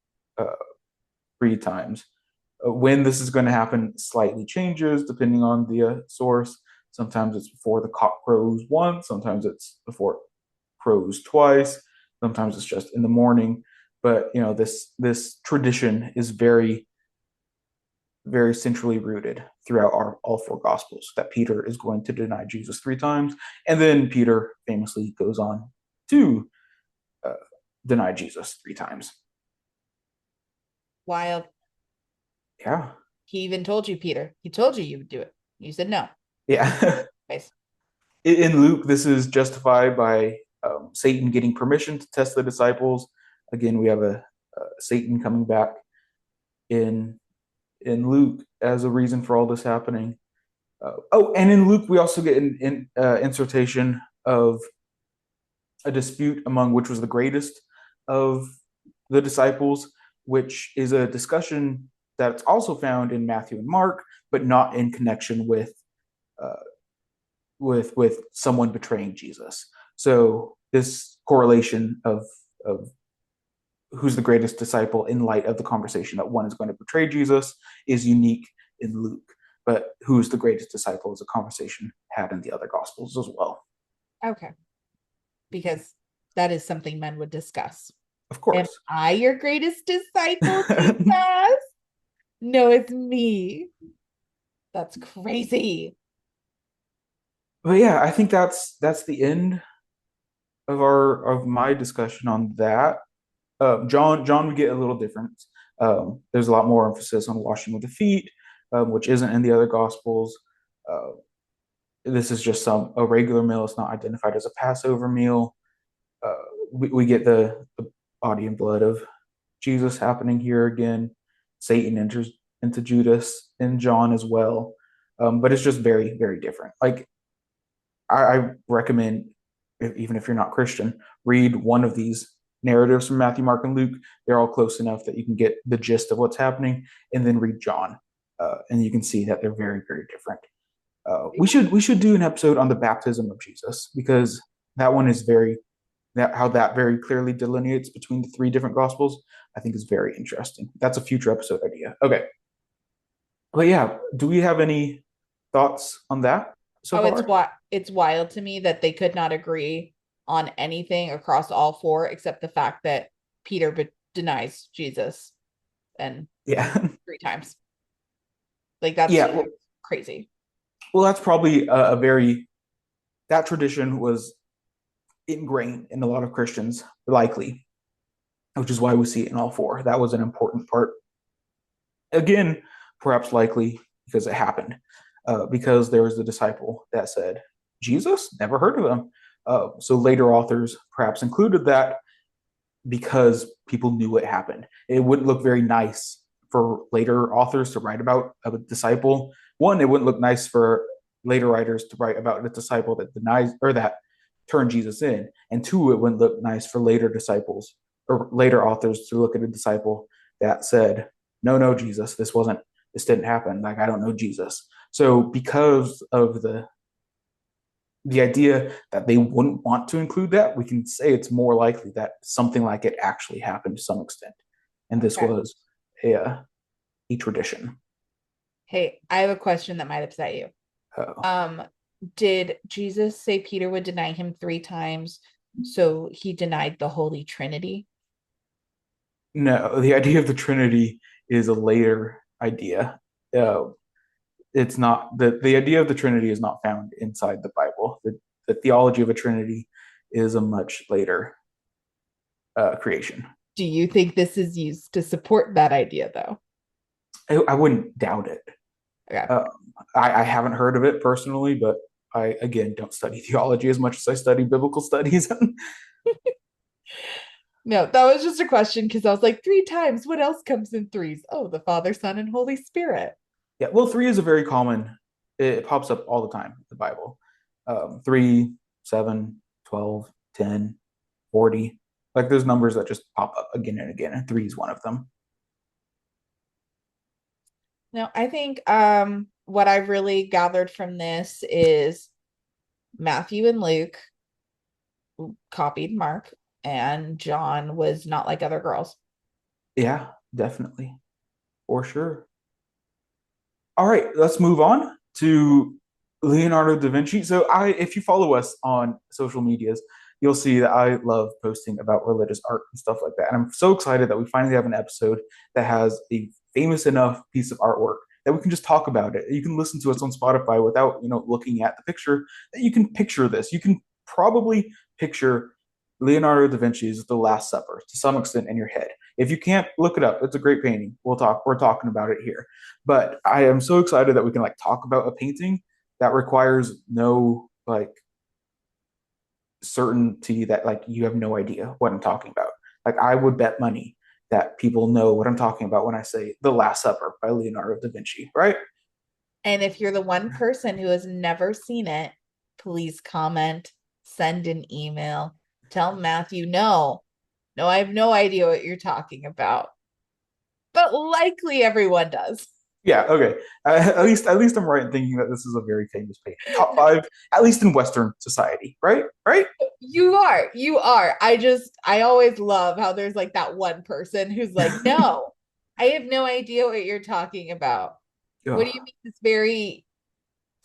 Speaker 1: 3 times. When this is going to happen slightly changes depending on the source. Sometimes it's before the cock crows once, sometimes it's before it crows twice, sometimes it's just in the morning. But this tradition is very very centrally rooted throughout all 4 Gospels that Peter is going to deny Jesus 3 times. And then Peter famously goes on to uh, deny Jesus 3 times.
Speaker 2: Wild.
Speaker 1: Yeah.
Speaker 2: He even told you, Peter. He told you would do it. You said no.
Speaker 1: Yeah.
Speaker 2: Nice.
Speaker 1: In Luke, this is justified by Satan getting permission to test the disciples. Again, we have a Satan coming back in Luke as a reason for all this happening. And in Luke, we also get an insertion of a dispute among which was the greatest of the disciples, which is a discussion that's also found in Matthew and Mark, but not in connection uh, with someone betraying Jesus. So this correlation of who's the greatest disciple in light of the conversation that one is going to betray Jesus is unique in Luke, but who's the greatest disciple is a conversation had in the other gospels as well.
Speaker 2: Okay. Because that is something men would discuss.
Speaker 1: Of
Speaker 2: Am
Speaker 1: course.
Speaker 2: I your greatest disciple, Jesus? No, it's me. That's crazy.
Speaker 1: But yeah, I think that's the end of my discussion on that. John would get a little different. There's a lot more emphasis on washing with the feet, which isn't in the other gospels. Uh, this is just a regular meal. It's not identified as a Passover meal. Uh, we get the body and blood of Jesus happening here again. Satan enters into Judas and John as well, but it's just very very different. Like I recommend, even if you're not Christian, read one of these narratives from Matthew, Mark, and Luke. They're all close enough that you can get the gist of what's happening, and then read John, and you can see that they're very, very different. We should do an episode on the baptism of Jesus because that one is very that how that very clearly delineates between the three different gospels. I think is very interesting. That's a future episode idea. Okay, but yeah, do we have any thoughts on that so
Speaker 2: Oh,
Speaker 1: far?
Speaker 2: it's wild to me that they could not agree on anything across all four except the fact that Peter denies Jesus and
Speaker 1: Yeah.
Speaker 2: three times. Like that's
Speaker 1: Yeah, well,
Speaker 2: crazy.
Speaker 1: that's probably a very that tradition was ingrained in a lot of Christians, likely, which is why we see it in all four. That was an important part. Again, perhaps likely because it happened, because there was a disciple that said, "Jesus, never heard of him." So later authors perhaps included that because people knew it happened. It wouldn't look very nice for later authors to write about a disciple. One, it wouldn't look nice for later writers to write about a disciple that denies or that turned Jesus in. And two, it wouldn't look nice for later disciples or later authors to look at a disciple that said, "No, no, Jesus, this didn't happen. Like I don't know Jesus." So because of the idea that they wouldn't want to include that, we can say it's more likely that something like it actually happened to some extent. And this
Speaker 2: Okay.
Speaker 1: was a tradition.
Speaker 2: Hey, I have a question that might upset you.
Speaker 1: Uh,
Speaker 2: Um, did Jesus say Peter would deny him three times? So he denied the Holy Trinity?
Speaker 1: no, the idea of the Trinity is a later idea. Uh, it's not the idea of the Trinity is not found inside the Bible. The theology of a Trinity is a much later creation.
Speaker 2: Do you think this is used to support that idea, though?
Speaker 1: I wouldn't doubt it.
Speaker 2: Okay.
Speaker 1: Um, I haven't heard of it personally, but I again don't study theology as much as I study biblical studies.
Speaker 2: No, that was just a question because I was like, three times. What else comes in threes? Oh, the Father, Son, and Holy Spirit.
Speaker 1: Yeah, well, three is a very common. It pops up all the time in the Bible. 3, 7, 12, 10, 40. Like there's numbers that just pop up again and again, and three is one of them.
Speaker 2: No, I think what I've really gathered from this is Matthew and Luke copied Mark, and John was not like other girls.
Speaker 1: Yeah, definitely, for sure. All right, let's move on to Leonardo da Vinci. So if you follow us on social medias, you'll see that I love posting about religious art and stuff like that. And I'm so excited that we finally have an episode that has a famous enough piece of artwork that we can just talk about it. You can listen to us on Spotify without, looking at the picture. That you can picture this. You can probably picture Leonardo da Vinci's The Last Supper to some extent in your head. If you can't, look it up. It's a great painting. We're talking about it here. But I am so excited that we can like talk about a painting that requires no like certainty that like you have no idea what I'm talking about. Like I would bet money that people know what I'm talking about when I say The Last Supper by Leonardo da Vinci, right?
Speaker 2: And if you're the one person who has never seen it, please comment, send an email, tell Matthew, no, I have no idea what you're talking about. but likely everyone does.
Speaker 1: Yeah, okay. At least I'm right in thinking that this is a very famous painting. Top five, at least in Western society, right? Right?
Speaker 2: You are. I always love how there's like that one person who's like, no, I have no idea what you're talking about. What do you
Speaker 1: Yeah.
Speaker 2: mean this very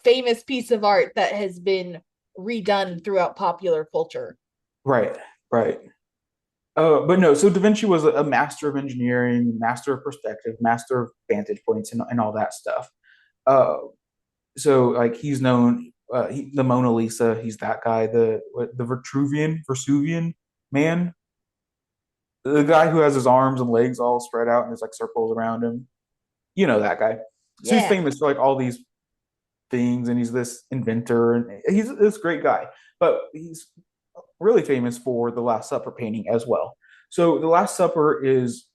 Speaker 2: famous piece of art that has been redone throughout popular culture?
Speaker 1: Right, right. But no, so Da Vinci was a master of engineering, master of perspective, master of vantage points, and all that stuff. Uh, so like he's known, the Mona Lisa. He's that guy, the Vesuvian man, the guy who has his arms and legs all spread out and there's like circles around him. You know that guy. So he's
Speaker 2: Yeah.
Speaker 1: famous for like all these things, and he's this inventor, and he's this great guy. But he's really famous for the Last Supper painting as well. So the Last Supper is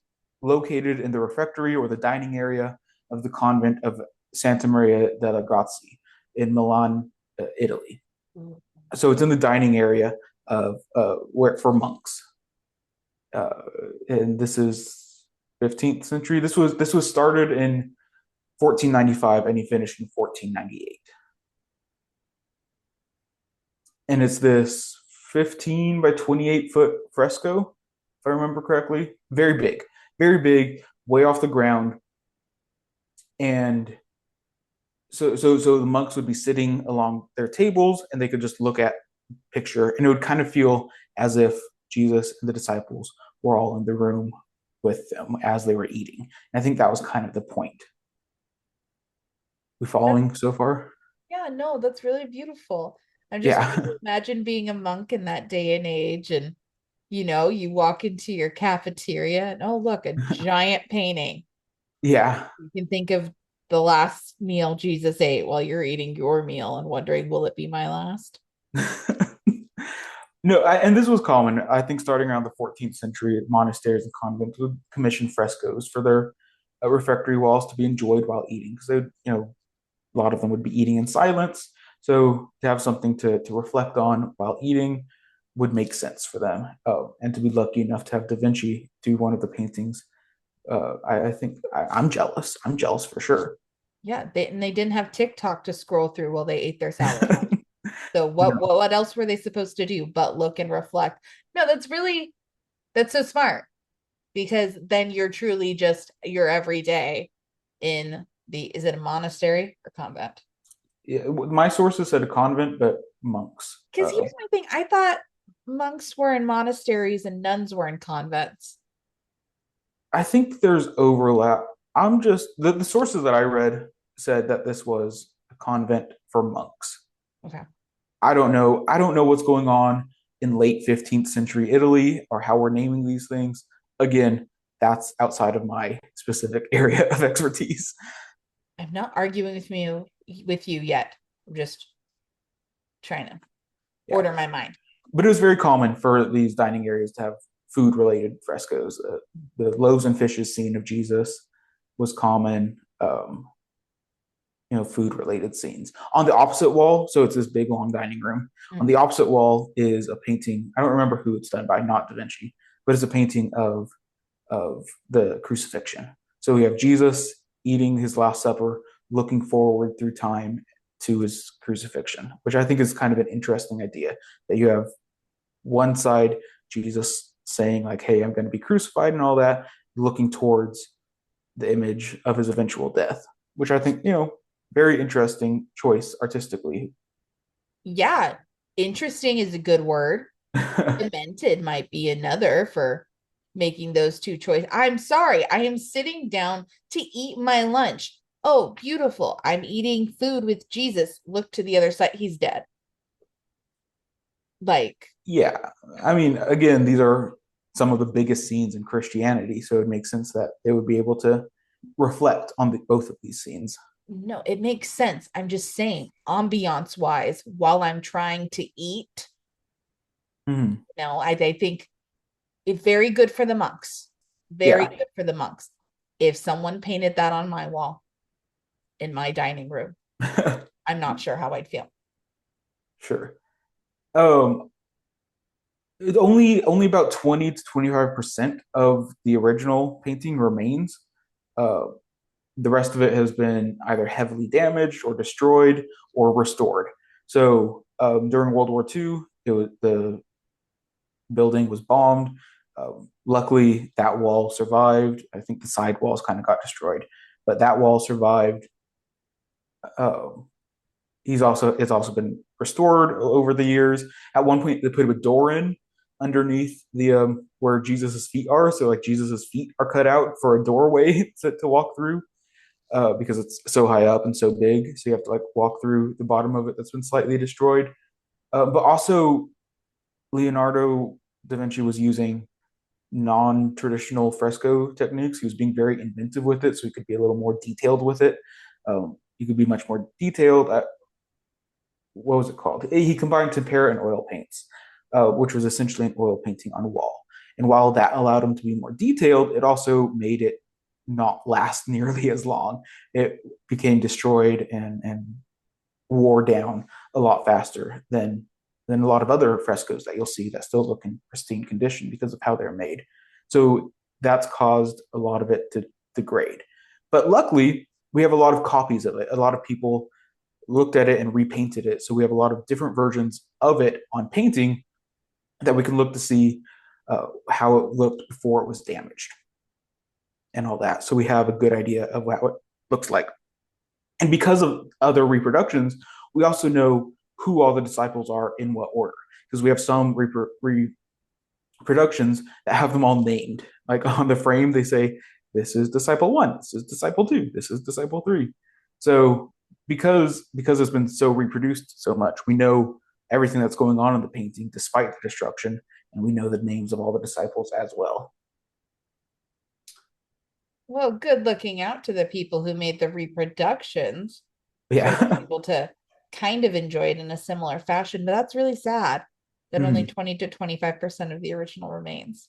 Speaker 1: located in the refectory or the dining area of the convent of Santa Maria delle Grazie in Milan, Italy. So it's in the dining area of where for monks, uh, and this is 15th century. This was started in 1495 and he finished in 1498. And it's this 15 by 28-foot fresco, if I remember correctly. Very big, way off the ground. And so the monks would be sitting along their tables and they could just look at picture, and it would kind of feel as if Jesus and the disciples were all in the room with them as they were eating. And I think that was kind of the point. We
Speaker 2: That's,
Speaker 1: following so far?
Speaker 2: yeah, no, that's really beautiful. I'm just trying
Speaker 1: Yeah.
Speaker 2: to imagine being a monk in that day and age, and you walk into your cafeteria and oh, look, a giant painting.
Speaker 1: Yeah.
Speaker 2: You can think of the last meal Jesus ate while you're eating your meal and wondering, will it be my last?
Speaker 1: No, and this was common. I think starting around the 14th century, monasteries and convents would commission frescoes for their refectory walls to be enjoyed while eating, because a lot of them would be eating in silence. So to have something to reflect on while eating would make sense for them. And to be lucky enough to have Da Vinci do one of the paintings, I think I'm jealous. I'm jealous for sure.
Speaker 2: Yeah, and they didn't have TikTok to scroll through while they ate their salad. So what
Speaker 1: No.
Speaker 2: what what else were they supposed to do but look and reflect? No, that's so smart because then you're truly just your everyday in the is it a monastery or convent?
Speaker 1: Yeah, my sources said a convent, but monks.
Speaker 2: Because here's my thing. I thought monks were in monasteries and nuns were in convents.
Speaker 1: I think there's overlap. I'm just the sources that I read said that this was a convent for monks.
Speaker 2: Okay.
Speaker 1: I don't know. I don't know what's going on in late 15th century Italy or how we're naming these things. Again, that's outside of my specific area of expertise.
Speaker 2: I'm not arguing with you yet. I'm just trying to
Speaker 1: Yeah.
Speaker 2: order my mind.
Speaker 1: But it was very common for these dining areas to have food related frescoes. The loaves and fishes scene of Jesus was common. Food related scenes. On the opposite wall, so it's this big long dining room. On
Speaker 2: Mm.
Speaker 1: the opposite wall is a painting. I don't remember who it's done by, not Da Vinci, but it's a painting of the crucifixion. So we have Jesus eating his Last Supper, looking forward through time to his crucifixion, which I think is kind of an interesting idea that you have one side, Jesus saying, like, hey, I'm going to be crucified and all that, looking towards the image of his eventual death, which I think, very interesting choice artistically.
Speaker 2: Yeah, interesting is a good word. Demented might be another for making those two choices. I'm sorry, I am sitting down to eat my lunch. Oh, beautiful. I'm eating food with Jesus. Look to the other side. He's dead. Like,
Speaker 1: Yeah. I mean, again, these are some of the biggest scenes in Christianity, so it makes sense that they would be able to reflect on both of these scenes.
Speaker 2: no, it makes sense. I'm just saying, ambiance wise, while I'm trying to eat,
Speaker 1: Mm.
Speaker 2: I think it's very good for the monks. Very
Speaker 1: Yeah.
Speaker 2: good for the monks. If someone painted that on my wall in my dining room, I'm not sure how I'd feel.
Speaker 1: Sure. Um, only about 20 to 25% of the original painting remains. Uh, the rest of it has been either heavily damaged or destroyed or restored. So during World War II, the building was bombed. Luckily, that wall survived. I think the side walls kind of got destroyed, but that wall survived. Uh, it's also been restored over the years. At one point, they put a door in underneath the where Jesus's feet are, so like Jesus's feet are cut out for a doorway to walk through because it's so high up and so big. So you have to like walk through the bottom of it that's been slightly destroyed. But also, Leonardo da Vinci was using non-traditional fresco techniques. He was being very inventive with it, so he could be a little more detailed with it. He could be much more detailed. What was it called? He combined tempera and oil paints, which was essentially an oil painting on a wall. And while that allowed him to be more detailed, it also made it not last nearly as long. It became destroyed and wore down a lot faster than a lot of other frescoes that you'll see that still look in pristine condition because of how they're made. So that's caused a lot of it to degrade. But luckily, we have a lot of copies of it. A lot of people looked at it and repainted it. So we have a lot of different versions of it on painting that we can look to see how it looked before it was damaged and all that. So we have a good idea of what it looks like. And because of other reproductions, we also know who all the disciples are in what order, because we have some reproductions that have them all named. Like on the frame, they say, this is disciple one, this is disciple two, this is disciple three. So because it's been so reproduced so much, we know everything that's going on in the painting despite the destruction, and we know the names of all the disciples as well.
Speaker 2: Well, good looking out to the people who made the reproductions for the
Speaker 1: Yeah.
Speaker 2: people to kind of enjoy it in a similar fashion, but that's really sad that only
Speaker 1: Mhm.
Speaker 2: 20 to 25% of the original remains.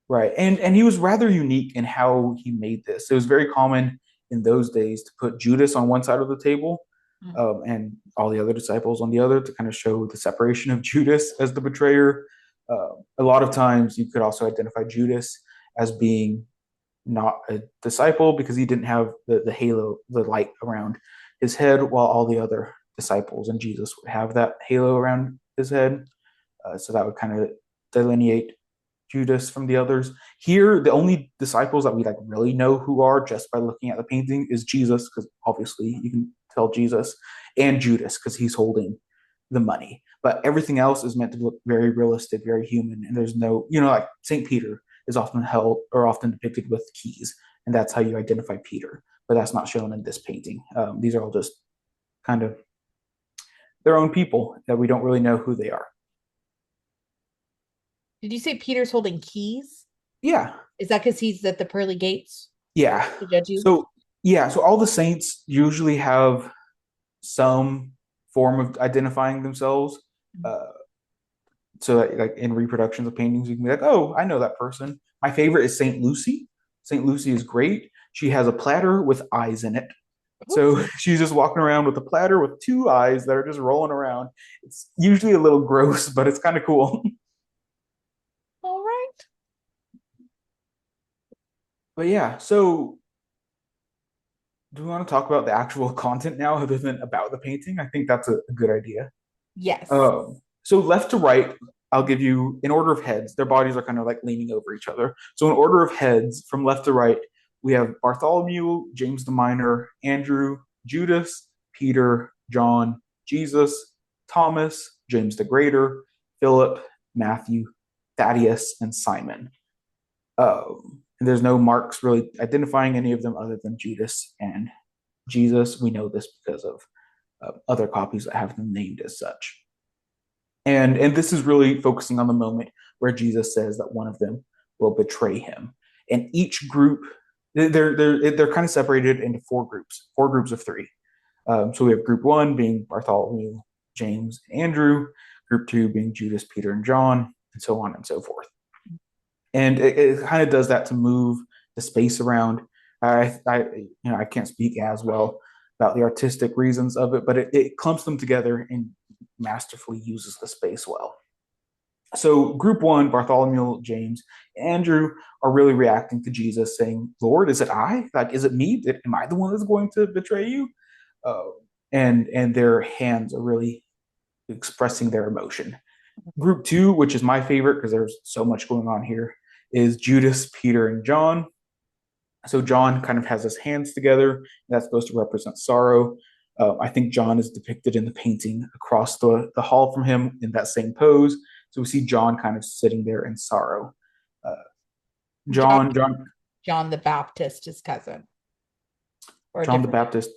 Speaker 1: Right. And he was rather unique in how he made this. It was very common in those days to put Judas on one side of the table,
Speaker 2: Mm.
Speaker 1: and all the other disciples on the other to kind of show the separation of Judas as the betrayer. A lot of times you could also identify Judas as being not a disciple because he didn't have the halo, the light around his head, while all the other disciples and Jesus would have that halo around his head. So that would kind of delineate Judas from the others. Here, the only disciples that we like really know who are just by looking at the painting is Jesus, because obviously you can tell Jesus, and Judas because he's holding the money. But everything else is meant to look very realistic, very human, and there's no, like Saint Peter is often held or often depicted with keys, and that's how you identify Peter. But that's not shown in this painting. These are all just kind of their own people that we don't really know who they are.
Speaker 2: Did you say Peter's holding keys?
Speaker 1: Yeah,
Speaker 2: Is that because he's at the pearly gates
Speaker 1: yeah.
Speaker 2: to judge you?
Speaker 1: So yeah, so all the saints usually have some form of identifying themselves. Uh, so that, like in reproductions of paintings, you can be like, oh, I know that person. My favorite is Saint Lucy. Saint Lucy is great. She has a platter with eyes in it.
Speaker 2: Oops.
Speaker 1: So she's just walking around with a platter with two eyes that are just rolling around. It's usually a little gross, but it's kind of cool.
Speaker 2: All right.
Speaker 1: But yeah, so do we want to talk about the actual content now other than about the painting? I think that's a good idea.
Speaker 2: Yes.
Speaker 1: So left to right, I'll give you in order of heads. Their bodies are kind of like leaning over each other. So in order of heads, from left to right, we have Bartholomew, James the Minor, Andrew, Judas, Peter, John, Jesus, Thomas, James the Greater, Philip, Matthew, Thaddeus, and Simon. And there's no marks really identifying any of them other than Judas and Jesus. We know this because of other copies that have them named as such. And this is really focusing on the moment where Jesus says that one of them will betray him. And each group, they're kind of separated into four groups of three. So we have group one being Bartholomew, James, and Andrew. Group two being Judas, Peter, and John, and so on and so forth. And it kind of does that to move the space around. I can't speak as well about the artistic reasons of it, but it clumps them together and masterfully uses the space well. So group one, Bartholomew, James, Andrew are really reacting to Jesus, saying, "Lord, is it I? Like, is it me? Am I the one that's going to betray you?" Uh, and their hands are really expressing their emotion. Group two, which is my favorite because there's so much going on here, is Judas, Peter, and John. So John kind of has his hands together. That's supposed to represent sorrow. I think John is depicted in the painting across the hall from him in that same pose. So we see John kind of sitting there in sorrow. Uh,
Speaker 2: John
Speaker 1: John,
Speaker 2: John the Baptist, his cousin, or a
Speaker 1: John the
Speaker 2: different
Speaker 1: Baptist.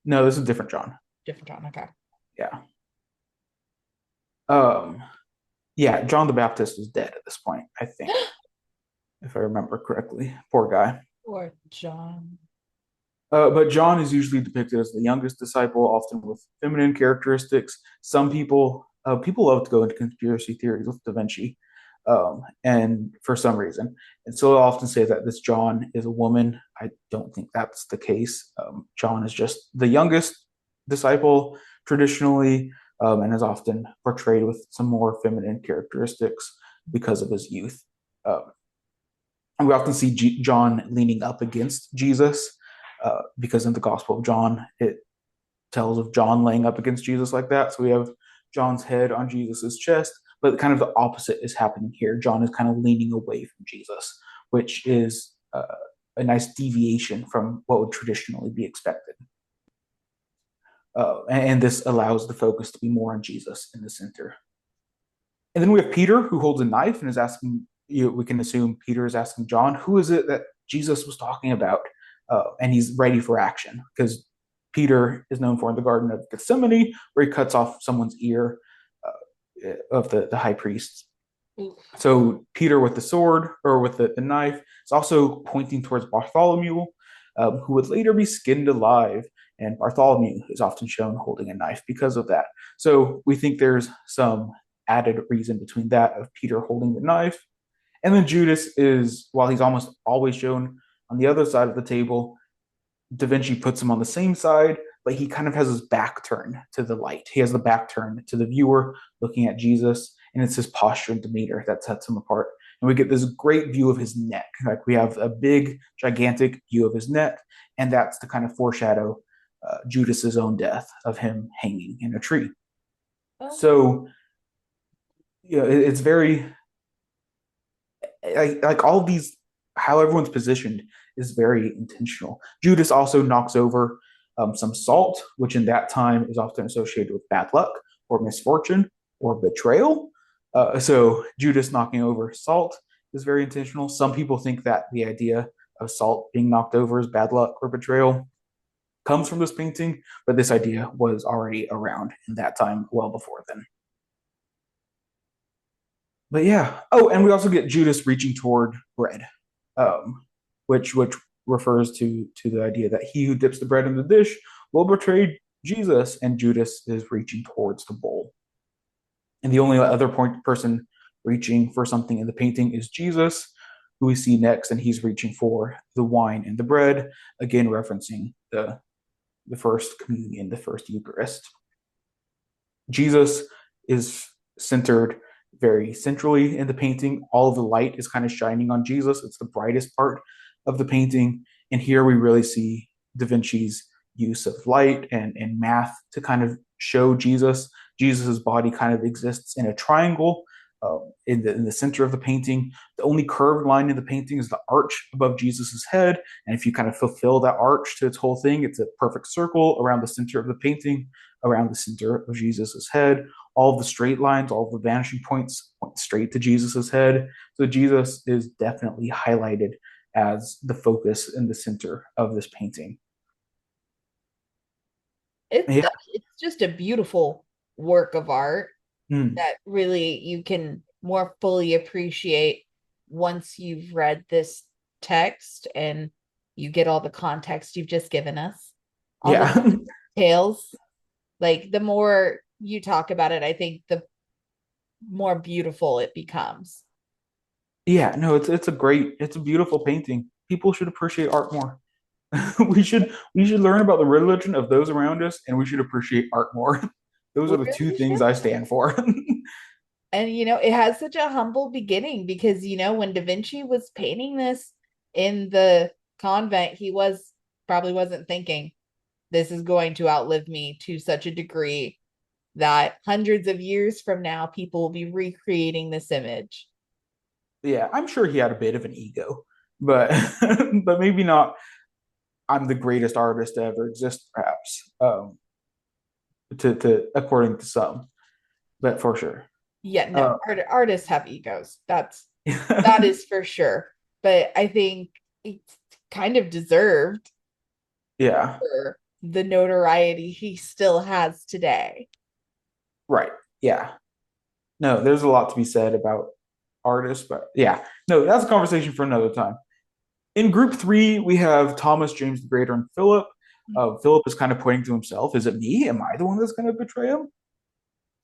Speaker 1: No, this is different John.
Speaker 2: different John. Okay.
Speaker 1: Yeah. Um, yeah, John the Baptist is dead at this point, I think, if I remember correctly. Poor guy.
Speaker 2: Or John.
Speaker 1: But John is usually depicted as the youngest disciple, often with feminine characteristics. Some people love to go into conspiracy theories with Da Vinci, and for some reason, and so I often say that this John is a woman. I don't think that's the case. John is just the youngest disciple traditionally, and is often portrayed with some more feminine characteristics because of his youth. Um, and we often see John leaning up against Jesus because in the Gospel of John, it tells of John laying up against Jesus like that. So we have John's head on Jesus's chest, but kind of the opposite is happening here. John is kind of leaning away from Jesus, which is a nice deviation from what would traditionally be expected. And this allows the focus to be more on Jesus in the center. And then we have Peter, who holds a knife and is asking, we can assume Peter is asking John, who is it that Jesus was talking about? And he's ready for action because Peter is known for in the Garden of Gethsemane, where he cuts off someone's ear of the high priest. So Peter with the sword or with the knife is also pointing towards Bartholomew, who would later be skinned alive. And Bartholomew is often shown holding a knife because of that. So we think there's some added reason between that of Peter holding the knife. And then Judas is, while he's almost always shown on the other side of the table, Da Vinci puts him on the same side, but he kind of has his back turned to the light. He has the back turned to the viewer looking at Jesus, and it's his posture and demeanor that sets him apart. And we get this great view of his neck. Like we have a big, gigantic view of his neck, and that's to kind of foreshadow Judas's own death of him hanging in a tree.
Speaker 2: Oh.
Speaker 1: So, it's very like all these, how everyone's positioned is very intentional. Judas also knocks over some salt, which in that time is often associated with bad luck or misfortune or betrayal. So Judas knocking over salt is very intentional. Some people think that the idea of salt being knocked over is bad luck or betrayal comes from this painting, but this idea was already around in that time well before then. But yeah. Oh, and we also get Judas reaching toward bread, um, which refers to the idea that he who dips the bread in the dish will betray Jesus, and Judas is reaching towards the bowl. And the only other person reaching for something in the painting is Jesus, who we see next, and he's reaching for the wine and the bread, again referencing the first communion, the first Eucharist. Jesus is centered very centrally in the painting. All of the light is kind of shining on Jesus. It's the brightest part of the painting. And here we really see Da Vinci's use of light and math to kind of show Jesus. Jesus's body kind of exists in a triangle in the center of the painting. The only curved line in the painting is the arch above Jesus's head. And if you kind of fulfill that arch to its whole thing, it's a perfect circle around the center of the painting, around the center of Jesus's head. All of the straight lines, all of the vanishing points point straight to Jesus's head. So Jesus is definitely highlighted as the focus in the center of this painting.
Speaker 2: It's
Speaker 1: Yeah.
Speaker 2: it's just a beautiful work of art
Speaker 1: Mm.
Speaker 2: that really you can more fully appreciate once you've read this text and you get all the context you've just given us, all the
Speaker 1: Yeah.
Speaker 2: details. Like the more you talk about it, I think the more beautiful it becomes.
Speaker 1: Yeah, no, it's a beautiful painting. People should appreciate art more. We should learn about the religion of those around us, and we should appreciate art more. Those
Speaker 2: We
Speaker 1: are the two
Speaker 2: really
Speaker 1: things
Speaker 2: should.
Speaker 1: I stand for.
Speaker 2: And it has such a humble beginning because when Da Vinci was painting this in the convent, he was probably wasn't thinking this is going to outlive me to such a degree that hundreds of years from now people will be recreating this image.
Speaker 1: Yeah, I'm sure he had a bit of an ego, but but maybe not. I'm the greatest artist to ever exist, perhaps. To according to some, but for sure.
Speaker 2: Yeah, no,
Speaker 1: Uh,
Speaker 2: artists have egos. That is for sure. But I think it's kind of deserved
Speaker 1: yeah,
Speaker 2: for the notoriety he still has today.
Speaker 1: right. Yeah. No, there's a lot to be said about artists, but yeah, no, that's a conversation for another time. In group three, we have Thomas, James the Greater, and Philip. Philip is kind of pointing to himself. Is it me? Am I the one that's going to betray him?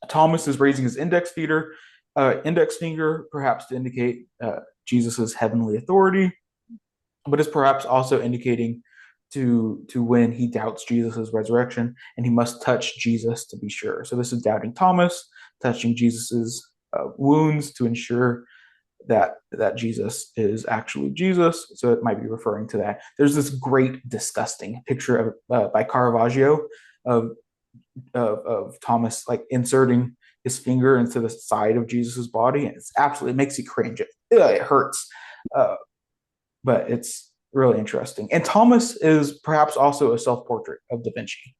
Speaker 1: Thomas is raising his index finger, perhaps to indicate Jesus's heavenly authority, but is perhaps also indicating to when he doubts Jesus's resurrection, and he must touch Jesus to be sure. So this is doubting Thomas, touching Jesus's wounds to ensure that Jesus is actually Jesus. So it might be referring to that. There's this great, disgusting picture of by Caravaggio of, of Thomas like inserting his finger into the side of Jesus's body, and it's absolutely it makes you cringe. It hurts, but it's really interesting. And Thomas is perhaps also a self-portrait of Da Vinci.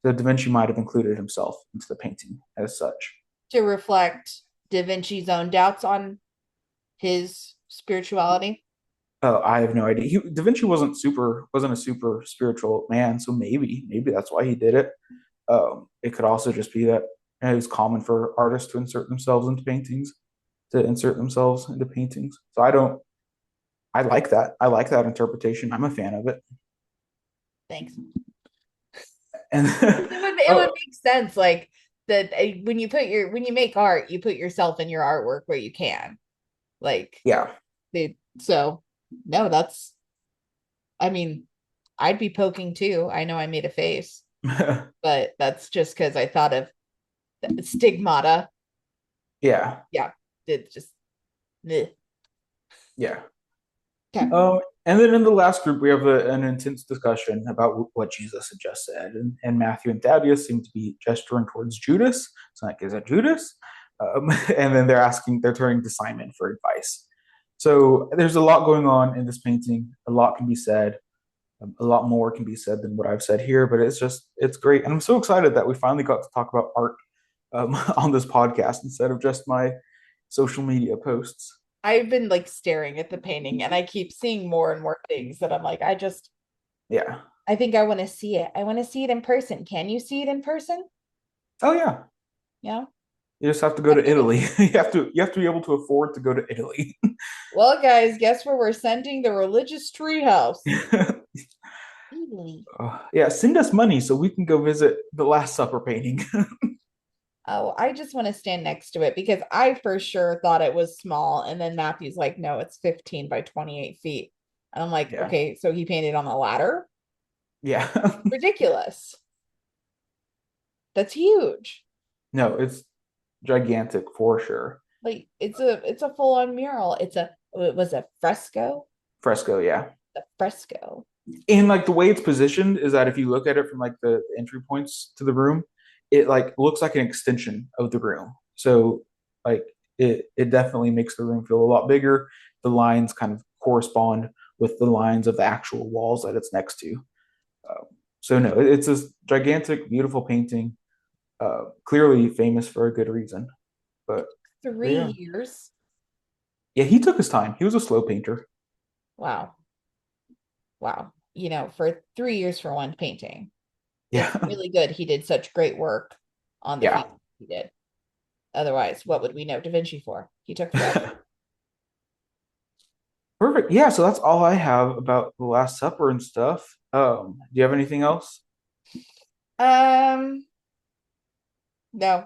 Speaker 1: So Da Vinci might have included himself into the painting as such.
Speaker 2: To reflect Da Vinci's own doubts on his spirituality.
Speaker 1: Oh, I have no idea. Da Vinci wasn't a super spiritual man, so maybe that's why he did it. It could also just be that it was common for artists to insert themselves into paintings. So I don't. I like that. I like that interpretation. I'm a fan of it.
Speaker 2: Thanks.
Speaker 1: And
Speaker 2: It would
Speaker 1: oh
Speaker 2: make sense, like that when you make art, you put yourself in your artwork where you can. Like
Speaker 1: yeah,
Speaker 2: so no, that's I mean, I'd be poking too. I know I made a face, but that's just because I thought of the stigmata.
Speaker 1: yeah,
Speaker 2: Yeah, it just bleh.
Speaker 1: yeah.
Speaker 2: Okay.
Speaker 1: And then in the last group, we have an intense discussion about what Jesus had just said. And Matthew and Thaddeus seem to be gesturing towards Judas. So, like, is it Judas? And then they're turning to Simon for advice. So there's a lot going on in this painting. A lot can be said. A lot more can be said than what I've said here, but it's great. And I'm so excited that we finally got to talk about art on this podcast instead of just my social media posts.
Speaker 2: I've been like staring at the painting and I keep seeing more and more things that I'm like,
Speaker 1: Yeah.
Speaker 2: I think I want to see it. I want to see it in person. Can you see it in person?
Speaker 1: Oh yeah.
Speaker 2: Yeah.
Speaker 1: You just have to go to Italy. You have to be able to afford to go to Italy.
Speaker 2: Well, guys, guess where we're sending the religious treehouse? Italy.
Speaker 1: Yeah, send us money so we can go visit the Last Supper painting.
Speaker 2: Oh, I just want to stand next to it because I for sure thought it was small. And then Matthew's like, no, it's 15 by 28 feet. And I'm like,
Speaker 1: Yeah.
Speaker 2: okay, so he painted on a ladder?
Speaker 1: Yeah.
Speaker 2: Ridiculous. That's huge.
Speaker 1: No, it's gigantic for sure.
Speaker 2: Like it's a full-on mural. It was a fresco.
Speaker 1: Fresco, yeah.
Speaker 2: The fresco.
Speaker 1: And like the way it's positioned is that if you look at it from like the entry points to the room, it like looks like an extension of the room. So like it definitely makes the room feel a lot bigger. The lines kind of correspond with the lines of the actual walls that it's next to. Um, so no, it's a gigantic, beautiful painting. Clearly famous for a good reason. But, but
Speaker 2: Three
Speaker 1: yeah,
Speaker 2: years.
Speaker 1: yeah, he took his time. He was a slow painter.
Speaker 2: Wow. Wow. For 3 years for one painting. It's
Speaker 1: Yeah,
Speaker 2: really good. He did such great work on the
Speaker 1: yeah.
Speaker 2: painting he did. Otherwise, what would we know Da Vinci for? He took forever.
Speaker 1: Perfect. Yeah, so that's all I have about the Last Supper and stuff. Do you have anything else?
Speaker 2: Um, no.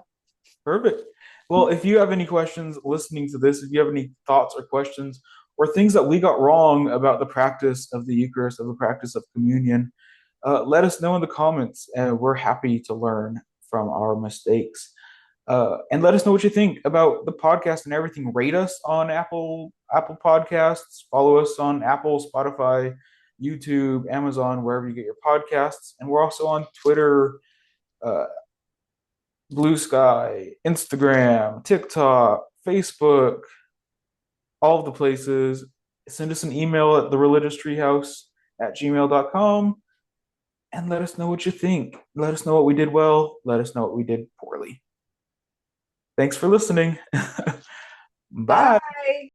Speaker 1: Perfect. Well, if you have any questions listening to this, if you have any thoughts or questions or things that we got wrong about the practice of the Eucharist, of the practice of communion, let us know in the comments, and we're happy to learn from our mistakes. And let us know what you think about the podcast and everything. Rate us on Apple Podcasts. Follow us on Apple, Spotify, YouTube, Amazon, wherever you get your podcasts. And we're also on Twitter, uh, Blue Sky, Instagram, TikTok, Facebook, all of the places. Send us an email at thereligioustreehouse@gmail.com and let us know what you think. Let us know what we did well. Let us know what we did poorly. Thanks for listening. Bye.
Speaker 2: Bye.